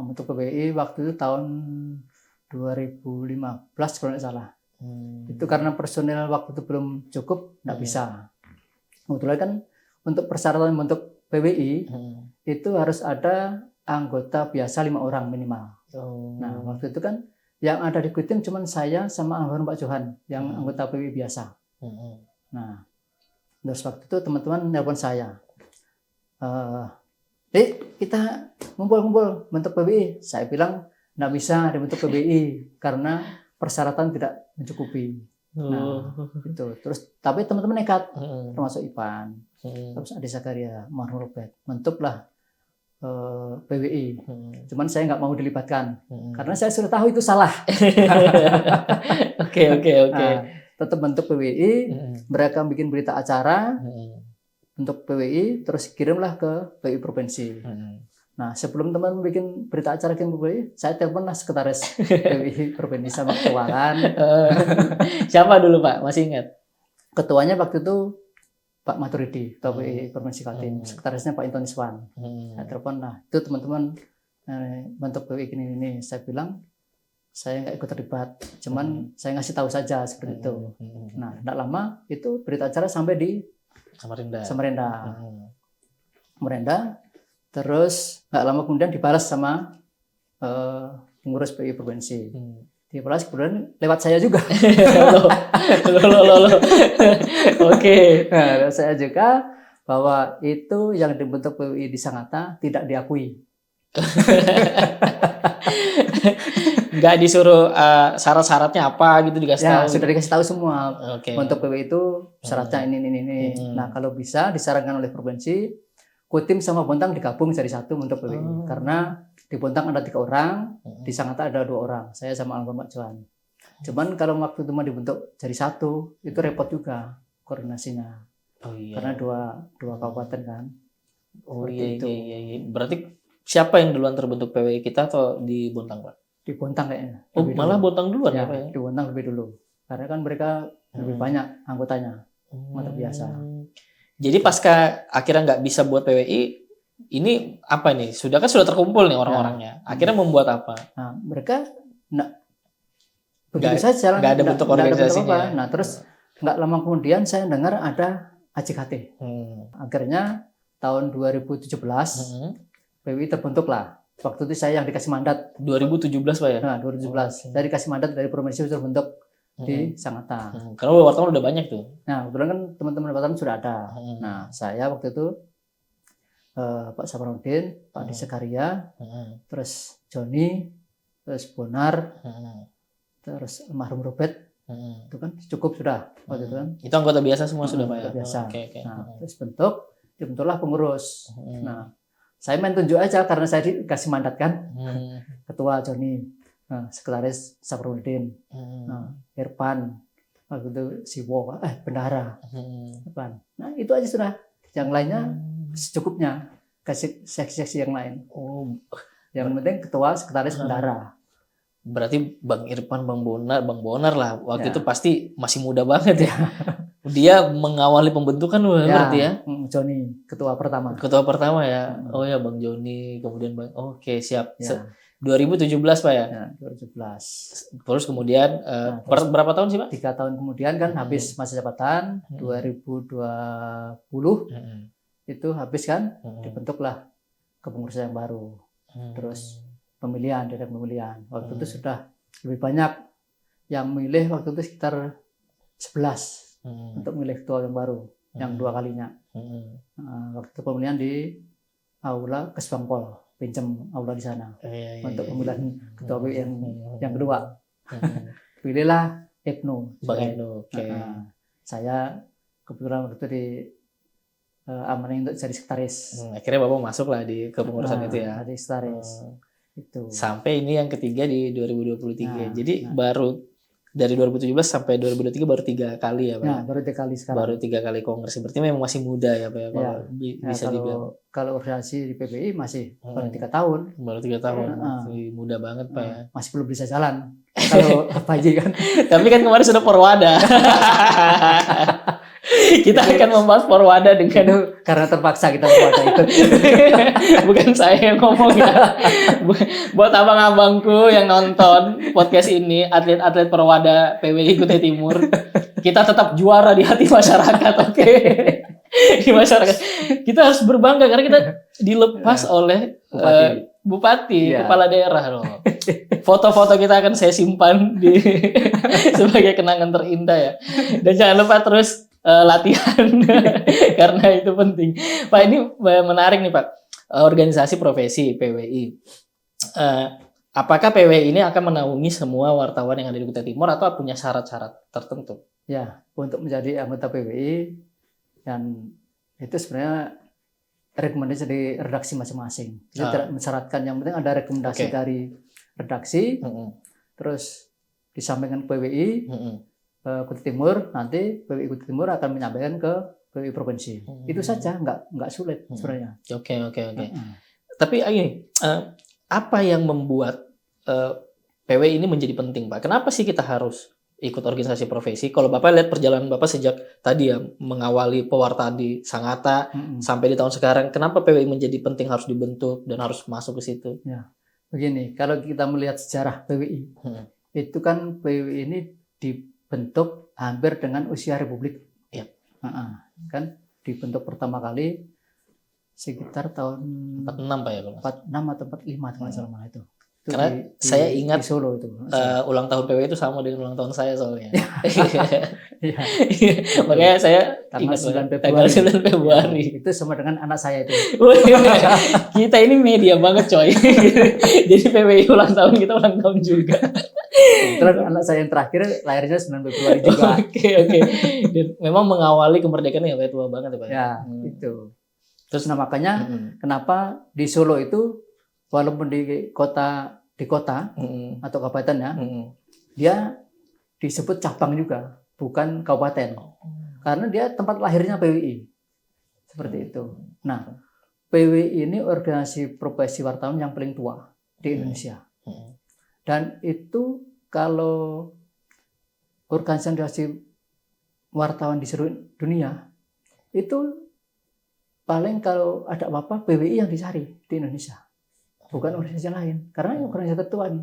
Membentuk PWI waktu itu tahun 2015 kalau nggak salah. Itu karena personil waktu itu belum cukup, nggak bisa. Kebetulan kan untuk persyaratan membentuk PWI itu harus ada anggota biasa 5 orang minimal. Nah, waktu itu kan yang ada di tim cuma saya sama almarhum Pak Johan yang anggota PWI biasa. Nah, terus waktu itu teman-teman nelpon saya, kita ngumpul-ngumpul bentuk PWI. Saya bilang nggak bisa dibentuk PWI karena persyaratan tidak mencukupi. Nah, itu. Terus tapi teman-teman nekat, termasuk Ipan, terus Adi Sakaria, almarhum Robert, bentuklah PWI. Cuman saya nggak mau dilibatkan karena saya sudah tahu itu salah. Oke. Nah, tetap bentuk PWI, mereka bikin berita acara untuk PWI, terus kirimlah ke PWI provinsi. Nah, sebelum teman bikin berita acara ke PWI, saya teleponlah sekretaris PWI provinsi sama ketua kan. Siapa dulu Pak? Masih ingat? Ketuanya waktu itu Pak Maturidi, Ketua PWI Provinsi Kaltim, sekretarisnya Pak Inton Iswan. Saya telepon, nah itu teman-teman bentuk PWI ini. Saya bilang, saya nggak ikut terlibat, cuman saya ngasih tahu saja seperti itu. Nah, tidak lama itu berita acara sampai di Samarinda. Terus nggak lama kemudian dibalas sama pengurus PWI Provinsi. Dibalas kemudian lewat saya juga. Loh. Oke. Nah, saya juga bahwa itu yang dibentuk PWI di Sangatta tidak diakui. Nggak disuruh syarat-syaratnya apa gitu dikasih tahu? Sudah dikasih tahu semua. Untuk PWI itu syaratnya ini. Nah, kalau bisa disarankan oleh provinsi, Kodim sama Bontang digabung jadi satu untuk PWI. Karena di Bontang ada 3 orang, di Sangatta ada 2 orang, saya sama almarhum Pak Johan. Cuman kalau waktu itu mau dibentuk jadi satu, itu repot juga koordinasinya. Karena dua kabupaten kan. Iya. Berarti siapa yang duluan terbentuk PWI kita atau di Bontang Pak? Di Bontang kayaknya. Malah Bontang duluan ya Pak ya? Di Bontang lebih dulu. Karena kan mereka lebih banyak anggotanya, anggota biasa. Jadi pasca akhirnya nggak bisa buat PWI, ini apa nih? Sudah terkumpul nih orang-orangnya. Akhirnya membuat apa? Nah, mereka begitu saja. Nggak ada bentuk organisasinya. Nah, terus nggak lama kemudian saya dengar ada AJKT. Akhirnya tahun 2017 PWI terbentuklah. Waktu itu saya yang dikasih mandat. 2017 Pak ya? Nah, 2017. Saya dikasih mandat dari provinsi untuk bentuk di Sangatta. Karena wartawan udah banyak tuh. Nah, kebetulan kan teman-teman wartawan sudah ada. Nah, saya waktu itu Pak Saprudin, Pak Adi Sakaria, terus Joni, terus Bonar, terus almarhum Robert, itu kan cukup sudah waktu itu kan. Itu anggota biasa semua sudah Pak ya? Biasa. Nah, terus dibentuklah pengurus. Nah, saya main tunjuk aja karena saya dikasih mandat kan. Ketua Joni, sekretaris Saprudin, Irfan, waktu itu Siwo, Bendahara, Irfan. Nah, itu aja sudah. Yang lainnya secukupnya, kasih seksi-seksi yang lain. Yang penting ketua, sekretaris, bendahara. Berarti Bang Irfan, Bang Bonar lah. Waktu itu pasti masih muda banget ya. Dia mengawali pembentukan berarti ya? Joni, ketua pertama. Ketua pertama ya? Oh ya, Bang Joni, kemudian Bang, oke siap. Ya. 2017 Pak ya? Ya, 2017. Terus kemudian terus berapa tahun sih Pak? 3 tahun kemudian kan habis masa jabatan, 2020 itu habis kan, dibentuklah kepengurusan yang baru. Terus pemilihan, dari pemilihan. Waktu itu sudah lebih banyak yang milih, waktu itu sekitar 11 untuk milih ketua yang baru, yang 2 kalinya. Waktu itu pemilihan di Aula Kesbangpol, pinjam aula di sana untuk pemilihan ketua PWI yang kedua. Pilihlah Ibnu. Bang Ibnu. Saya kebetulan waktu itu di amanah untuk jadi sekretaris. Akhirnya Bapak masuk lah di kepengurusan itu ya. Jadi sekretaris. Itu. Sampai ini yang ketiga di 2023. Jadi baru dari 2017 sampai 2023 baru 3 kali ya Pak? Ya, baru 3 kali sekarang. Baru 3 kali kongres. Berarti memang masih muda ya Pak ya? Kalau bisa dibilang. Kalau organisasi di PPI masih baru 3 tahun. Baru 3 tahun. Masih muda banget Pak ya? Masih belum bisa jalan. Kalau Pak Haji kan. Tapi kan kemarin sudah Porwada. Kita akan membahas Porwada dengan karena terpaksa kita Porwada ikut. Bukan saya yang ngomong ya. Buat abang-abangku yang nonton podcast ini, atlet-atlet Porwada PWI Kutai Timur, kita tetap juara di hati masyarakat, oke? Di masyarakat. Kita harus berbangga karena kita dilepas oleh Bupati, kepala daerah loh. Foto-foto kita akan saya simpan di sebagai kenangan terindah ya. Dan jangan lupa terus latihan karena itu penting. Pak, ini menarik nih Pak. Organisasi profesi PWI. Apakah PWI ini akan menaungi semua wartawan yang ada di Kutai Timur atau punya syarat-syarat tertentu? Ya, untuk menjadi anggota PWI dan itu sebenarnya rekomendasi dari redaksi masing-masing. Jadi tidak mensyaratkan, yang penting ada rekomendasi dari redaksi, terus disampaikan ke PWI Kutai Timur, nanti PWI Kutai Timur akan menyampaikan ke PWI provinsi. Itu saja, nggak sulit sebenarnya. Oke. Tapi ini apa yang membuat PWI ini menjadi penting Pak? Kenapa sih kita harus ikut organisasi profesi? Kalau Bapak lihat perjalanan Bapak sejak tadi ya mengawali pewartaan di Sangatta sampai di tahun sekarang, kenapa PWI menjadi penting harus dibentuk dan harus masuk ke situ? Ya, begini, kalau kita melihat sejarah PWI, itu kan PWI ini dibentuk hampir dengan usia Republik. Ya. Kan dibentuk pertama kali sekitar tahun 46 Pak ya? 46 atau 45 kalau salah itu. Karena saya ingat di Solo itu. Ulang tahun PWI itu sama dengan ulang tahun saya soalnya. Iya. Makanya saya tanggal 9 Februari. Itu sama dengan anak saya itu. Kita ini media banget coy. Jadi PWI ulang tahun, kita ulang tahun juga. Terus anak saya yang terakhir lahirnya 9 Februari juga. Oke. Dan memang mengawali kemerdekaan ya Pak, tua banget ya Pak. Ya, itu. Terus makanya kenapa di Solo itu walaupun di kota atau kabupaten ya, dia disebut cabang juga, bukan kabupaten. Karena dia tempat lahirnya PWI. Seperti itu. Nah, PWI ini organisasi profesi wartawan yang paling tua di Indonesia. Dan itu kalau organisasi wartawan di seluruh dunia, itu paling kalau ada apa-apa PWI yang dicari di Indonesia. Bukan organisasi lain, karena organisasi tertua nih.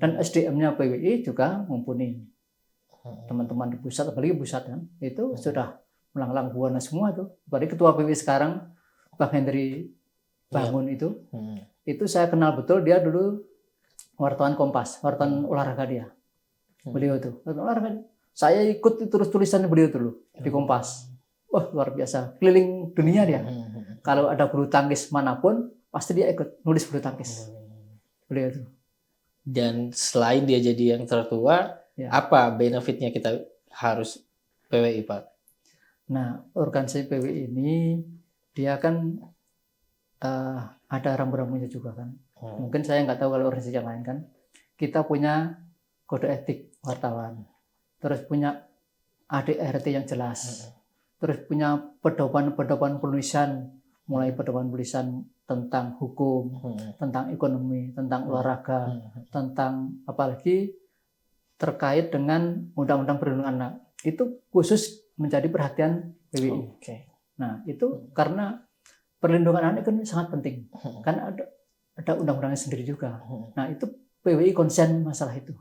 Dan SDM-nya PWI juga mumpuni. Teman-teman di pusat, apalagi pusat kan, itu sudah melanglang buana semua tuh. Apalagi ketua PWI sekarang, Bang Hendri Bangun itu saya kenal betul, dia dulu wartawan Kompas, wartawan olahraga dia. Beliau tuh, olahraga. Saya ikut terus tulisannya beliau dulu di Kompas. Wah, luar biasa, keliling dunia dia. Kalau ada bulu tangkis manapun, pasti dia ikut nulis bulu tangkis. Beliau itu. Dan selain dia jadi yang tertua, apa benefitnya kita harus PWI Pak? Nah, organisasi PWI ini dia kan ada rambu-rambunya juga kan. Mungkin saya nggak tahu kalau organisasi yang lain kan. Kita punya kode etik wartawan, terus punya ADRT yang jelas, terus punya pedoman penulisan, mulai pedoman tulisan tentang hukum, tentang ekonomi, tentang olahraga, tentang apalagi terkait dengan undang-undang perlindungan anak. Itu khusus menjadi perhatian PWI. Oke. Nah, itu karena perlindungan anak kan sangat penting. Kan ada undang-undangnya sendiri juga. Nah, itu PWI konsen masalah itu.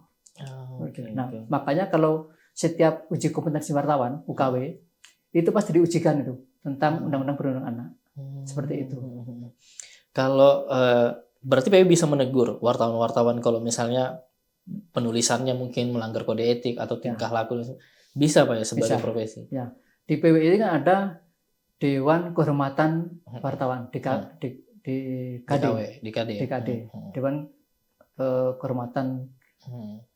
Nah, makanya kalau setiap uji kompetensi wartawan UKW itu pasti diujikan itu tentang undang-undang perlindungan anak. Seperti itu. Kalau berarti PWI bisa menegur wartawan-wartawan kalau misalnya penulisannya mungkin melanggar kode etik atau tingkah laku, bisa Pak ya sebagai profesi? Ya, di PWI ini kan ada Dewan Kehormatan Wartawan di DKD. Dewan Kehormatan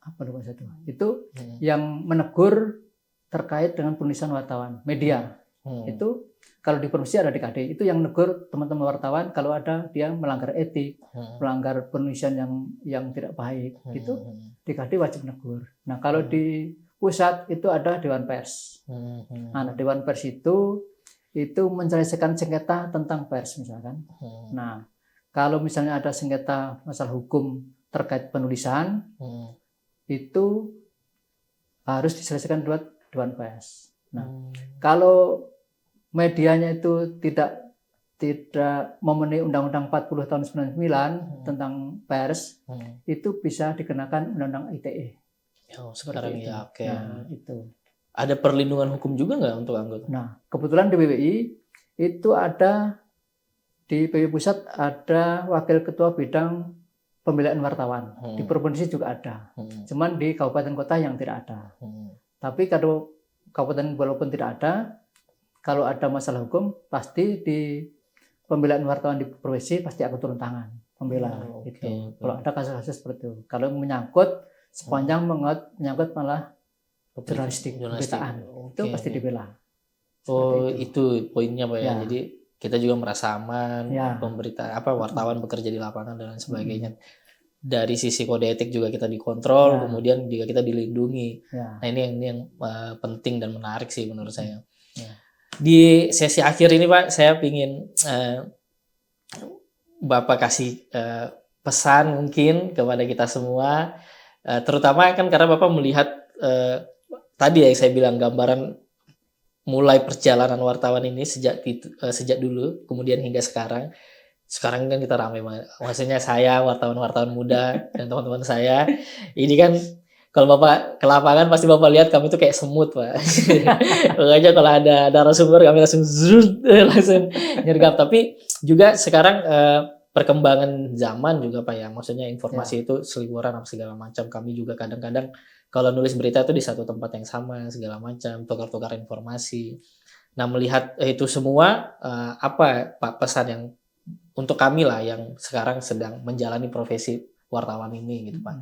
apa lupa satu. Itu yang menegur terkait dengan penulisan wartawan media. Itu kalau di Provinsi ada DKD, itu yang menegur teman-teman wartawan kalau ada dia melanggar etik, melanggar penulisan yang tidak baik, itu DKD wajib menegur. Nah, kalau di pusat itu ada Dewan Pers. Nah, Dewan Pers itu menyelesaikan sengketa tentang pers misalkan. Nah, kalau misalnya ada sengketa masalah hukum terkait penulisan, itu harus diselesaikan lewat Dewan Pers. Nah, kalau medianya itu tidak memenuhi Undang-Undang 40 tahun 99 tentang pers, itu bisa dikenakan Undang-Undang ITE. Sekarang itu. Ya, oke. Nah, itu. Ada perlindungan hukum juga nggak untuk anggota? Nah, kebetulan di PWI itu ada, di PWI Pusat ada Wakil Ketua Bidang Pemberdayaan Wartawan. Di provinsi juga ada. Cuman di kabupaten kota yang tidak ada. Tapi kalau kabupaten walaupun tidak ada, kalau ada masalah hukum pasti di pembelaan wartawan di provinsi pasti aku turun tangan membela gitu. Kalau ada kasus-kasus seperti itu. Kalau menyangkut sepanjang menyangkut malah jurnalistik, pemberitaan, itu pasti dibela. Itu poinnya Pak ya. Jadi kita juga merasa aman, wartawan bekerja di lapangan dan lain sebagainya. Dari sisi kode etik juga kita dikontrol, kemudian juga kita dilindungi. Nah, ini yang penting dan menarik sih menurut saya. Di sesi akhir ini Pak, saya ingin Bapak kasih pesan mungkin kepada kita semua, terutama kan karena Bapak melihat tadi ya saya bilang gambaran mulai perjalanan wartawan ini sejak dulu, kemudian hingga sekarang. Sekarang kan kita ramai banget. Maksudnya saya wartawan-wartawan muda dan teman-teman saya ini kan kalau Bapak ke lapangan pasti Bapak lihat kami itu kayak semut Pak. Makanya kalau ada narasumber kami langsung nyergap. Tapi juga sekarang perkembangan zaman juga Pak ya. Maksudnya informasi itu seliweran apa segala macam. Kami juga kadang-kadang kalau nulis berita itu di satu tempat yang sama segala macam, tukar-tukar informasi. Nah, melihat itu semua apa Pak pesan yang untuk kami lah yang sekarang sedang menjalani profesi wartawan ini gitu Pak.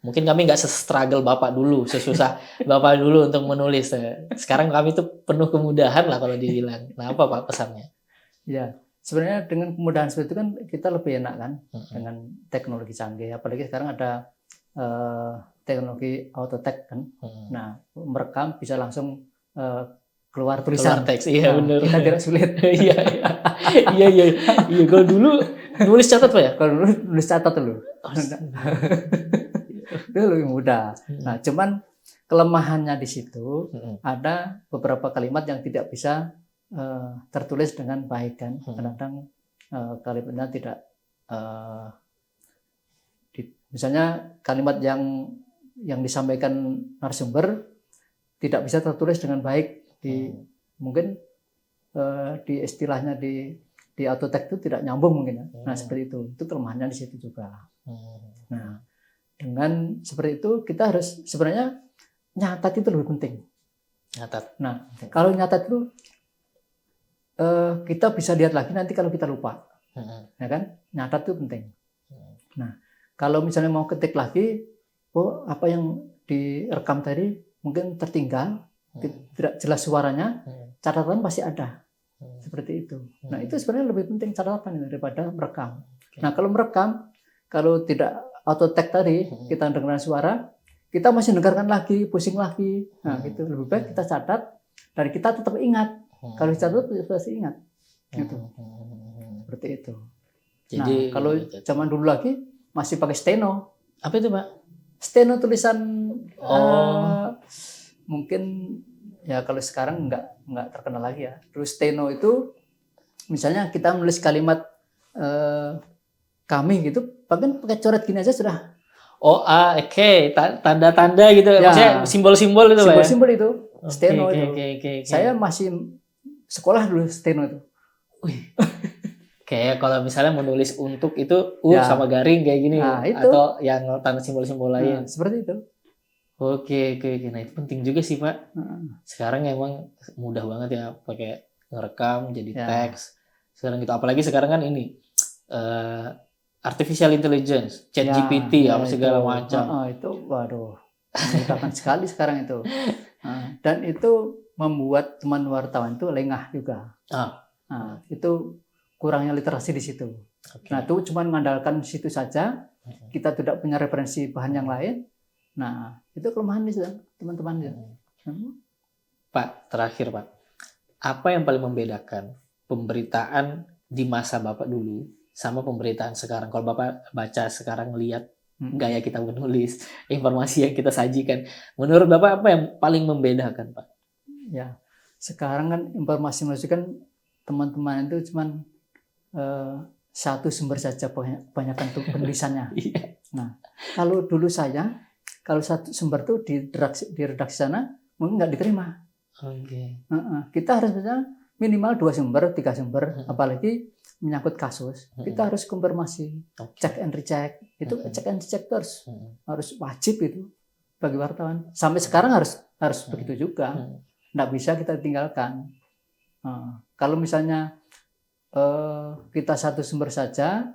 Mungkin kami nggak se-struggle Bapak dulu, sesusah Bapak dulu untuk menulis. Sekarang kami tuh penuh kemudahan lah kalau dibilang. Nah, apa Pak pesannya? Ya, sebenarnya dengan kemudahan seperti itu kan kita lebih enak kan dengan teknologi canggih. Apalagi sekarang ada teknologi auto text kan. Nah, merekam bisa langsung keluar tulisan. Keluar teks, iya benar. Kita tidak sulit. Iya. Kalau dulu nulis catat Pak ya? Kalau dulu nulis catat dulu. Itu lebih mudah. Nah, cuman kelemahannya di situ ada beberapa kalimat yang tidak bisa tertulis dengan baik kan. Kadang-kadang kalimatnya tidak misalnya kalimat yang disampaikan narasumber tidak bisa tertulis dengan baik mungkin di istilahnya di auto text itu tidak nyambung mungkin ya. Nah, seperti itu kelemahannya di situ juga. Nah, dengan seperti itu kita harus sebenarnya nyatat itu lebih penting. Nyatat. Nah, kalau nyatat itu kita bisa lihat lagi nanti kalau kita lupa. Ya kan? Nyatat itu penting. Nah, kalau misalnya mau ketik lagi, apa yang direkam tadi mungkin tertinggal, tidak jelas suaranya, catatan pasti ada. Seperti itu. Nah, itu sebenarnya lebih penting catatan daripada merekam. Nah, kalau merekam, kalau tidak auto text tadi, kita dengar suara, kita masih dengarkan lagi, pusing lagi. Nah, gitu. Lebih baik kita catat, dan kita tetap ingat. Kalau dicatat, pasti ingat. Gitu. Seperti itu. Jadi, nah, kalau zaman dulu lagi, masih pakai steno. Apa itu Pak? Steno tulisan mungkin ya kalau sekarang nggak terkenal lagi ya. Terus steno itu misalnya kita menulis kalimat kami gitu, bahkan pakai coret gini aja sudah. Oh, oke. Tanda-tanda gitu. Ya, Maksudnya simbol-simbol itu, Pak ya? simbol-simbol itu, steno Oke, itu. oke. Saya masih sekolah dulu steno itu. Kayak kalau misalnya menulis untuk itu Ya. sama garing kayak gini, Nah, itu. atau yang tanda simbol-simbol lain. Nah, seperti itu. Oke. Nah, itu penting juga sih, Pak. Nah, Sekarang emang mudah banget ya pakai ngerekam jadi Ya. teks. Sekarang gitu, apalagi sekarang kan ini artificial intelligence, ChatGPT, apa segala itu. macam. Itu waduh, memudahkan sekali sekarang itu. Dan itu membuat teman wartawan itu lengah juga. Nah, itu kurangnya literasi di situ. Oke. Nah, itu cuma mengandalkan situ saja. Kita tidak punya referensi bahan yang lain. Nah, itu kelemahan di teman-teman. Pak, terakhir Pak, apa yang paling membedakan pemberitaan di masa Bapak dulu sama pemberitaan sekarang? Kalau Bapak baca sekarang, lihat gaya kita menulis, informasi yang kita sajikan, menurut Bapak apa yang paling membedakan, Pak? Ya, sekarang kan informasi kan teman-teman itu cuma satu sumber saja kebanyakan tuh penulisannya. Nah, kalau dulu kalau satu sumber tuh di redaksi sana mungkin nggak diterima. Kita harus minimal 2 sumber, 3 sumber, apalagi menyangkut kasus. Kita harus konfirmasi, check and recheck. Itu check and recheck terus harus wajib itu bagi wartawan. Sampai sekarang harus begitu juga. Nggak bisa kita tinggalkan. Kalau misalnya kita satu sumber saja,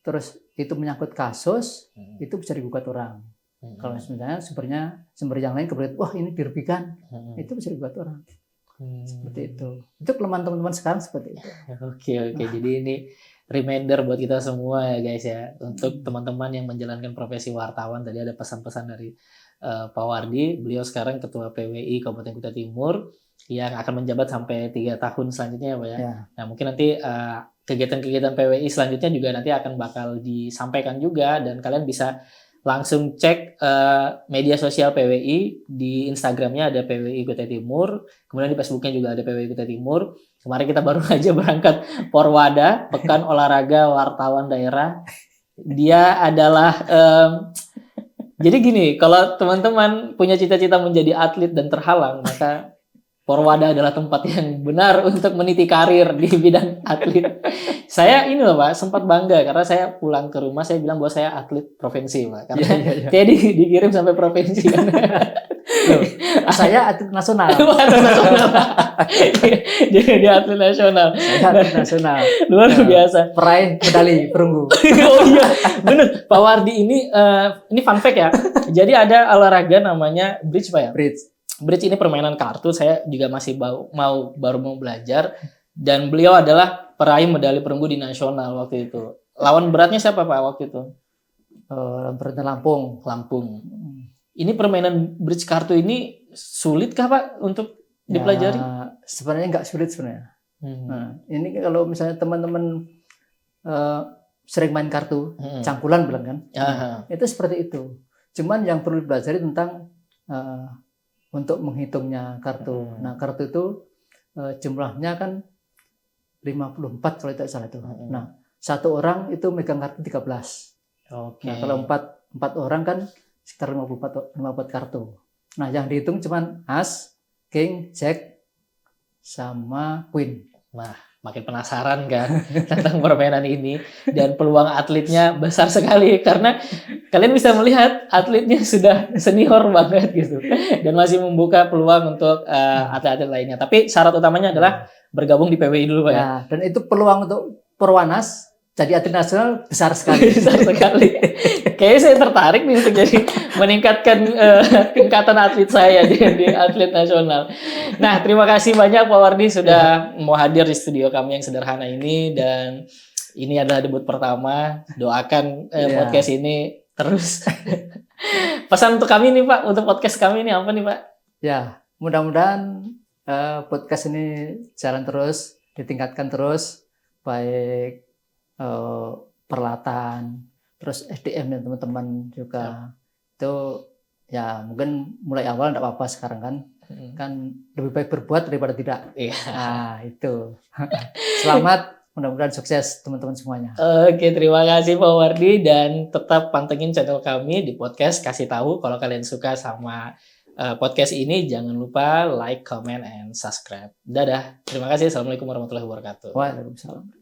terus itu menyangkut kasus, itu bisa digugat orang. Kalau misalnya sumber yang lain kemudian, wah ini dirugikan, itu bisa digugat orang. Seperti itu. Itu kelemahan teman-teman sekarang seperti itu. Oke. Jadi ini reminder buat kita semua ya guys ya, untuk teman-teman yang menjalankan profesi wartawan. Tadi ada pesan-pesan dari Pak Wardi, beliau sekarang Ketua PWI Kabupaten Kutai Timur yang akan menjabat sampai 3 tahun selanjutnya ya Pak ya. Nah mungkin nanti kegiatan-kegiatan PWI selanjutnya juga nanti akan bakal disampaikan juga, dan kalian bisa langsung cek media sosial PWI. Di Instagramnya ada PWI Kutai Timur, kemudian di Facebooknya juga ada PWI Kutai Timur. Kemarin kita baru aja berangkat Porwada, Pekan Olahraga Wartawan Daerah. Dia adalah jadi gini, kalau teman-teman punya cita-cita menjadi atlet dan terhalang, maka Porwada adalah tempat yang benar untuk meniti karir di bidang atlet. Saya ini loh Pak, sempat bangga karena saya pulang ke rumah, saya bilang bahwa saya atlet provinsi Pak. Karena saya dikirim sampai provinsi kan. Saya atlet nasional. Jadi atlet nasional. Saya atlet nasional. Luar biasa. Peraih medali perunggu. Oh iya, bener. Pak Wardi ini fun fact ya. Jadi ada olahraga namanya bridge Pak ya? Bridge ini permainan kartu, saya juga masih baru mau belajar, dan beliau adalah peraih medali perunggu di nasional waktu itu. Lawan beratnya siapa Pak waktu itu? Lampung. Ini permainan bridge kartu ini sulit kah Pak untuk dipelajari? Sebenarnya nggak sulit sebenarnya. Nah, ini kalau misalnya teman-teman sering main kartu, cangkulan bilang kan, itu seperti itu. Cuman yang perlu dipelajari tentang untuk menghitungnya kartu. Nah, kartu itu jumlahnya kan 54 kalau tidak salah itu. Nah, satu orang itu megang kartu 13. Nah, kalau 4 orang kan sekitar 54 kartu. Nah, yang dihitung cuman as, king, jack, sama queen. Nah, makin penasaran kan tentang permainan ini, dan peluang atletnya besar sekali karena kalian bisa melihat atletnya sudah senior banget gitu, dan masih membuka peluang untuk atlet-atlet lainnya. Tapi syarat utamanya adalah bergabung di PWI dulu Pak ya. Dan itu peluang untuk Perwanas jadi atlet nasional besar sekali. Kayaknya saya tertarik nih untuk jadi meningkatkan tingkatan atlet saya di atlet nasional. Nah, terima kasih banyak Pak Wardi sudah mau hadir di studio kami yang sederhana ini, dan ini adalah debut pertama. Doakan podcast ini terus. Pesan untuk kami nih Pak, untuk podcast kami ini apa nih Pak? Ya, mudah-mudahan podcast ini jalan terus, ditingkatkan terus, baik peralatan, terus SDM dan teman-teman juga. Itu ya mungkin mulai awal enggak apa-apa sekarang kan. Kan lebih baik berbuat daripada tidak. Iya. Nah, itu. Selamat, mudah-mudahan sukses teman-teman semuanya. Oke, terima kasih Pak Wardi dan tetap pantengin channel kami di podcast Kasih Tahu. Kalau kalian suka sama podcast ini, jangan lupa like, comment, and subscribe. Dadah. Terima kasih. Assalamualaikum warahmatullahi wabarakatuh. Waalaikumsalam.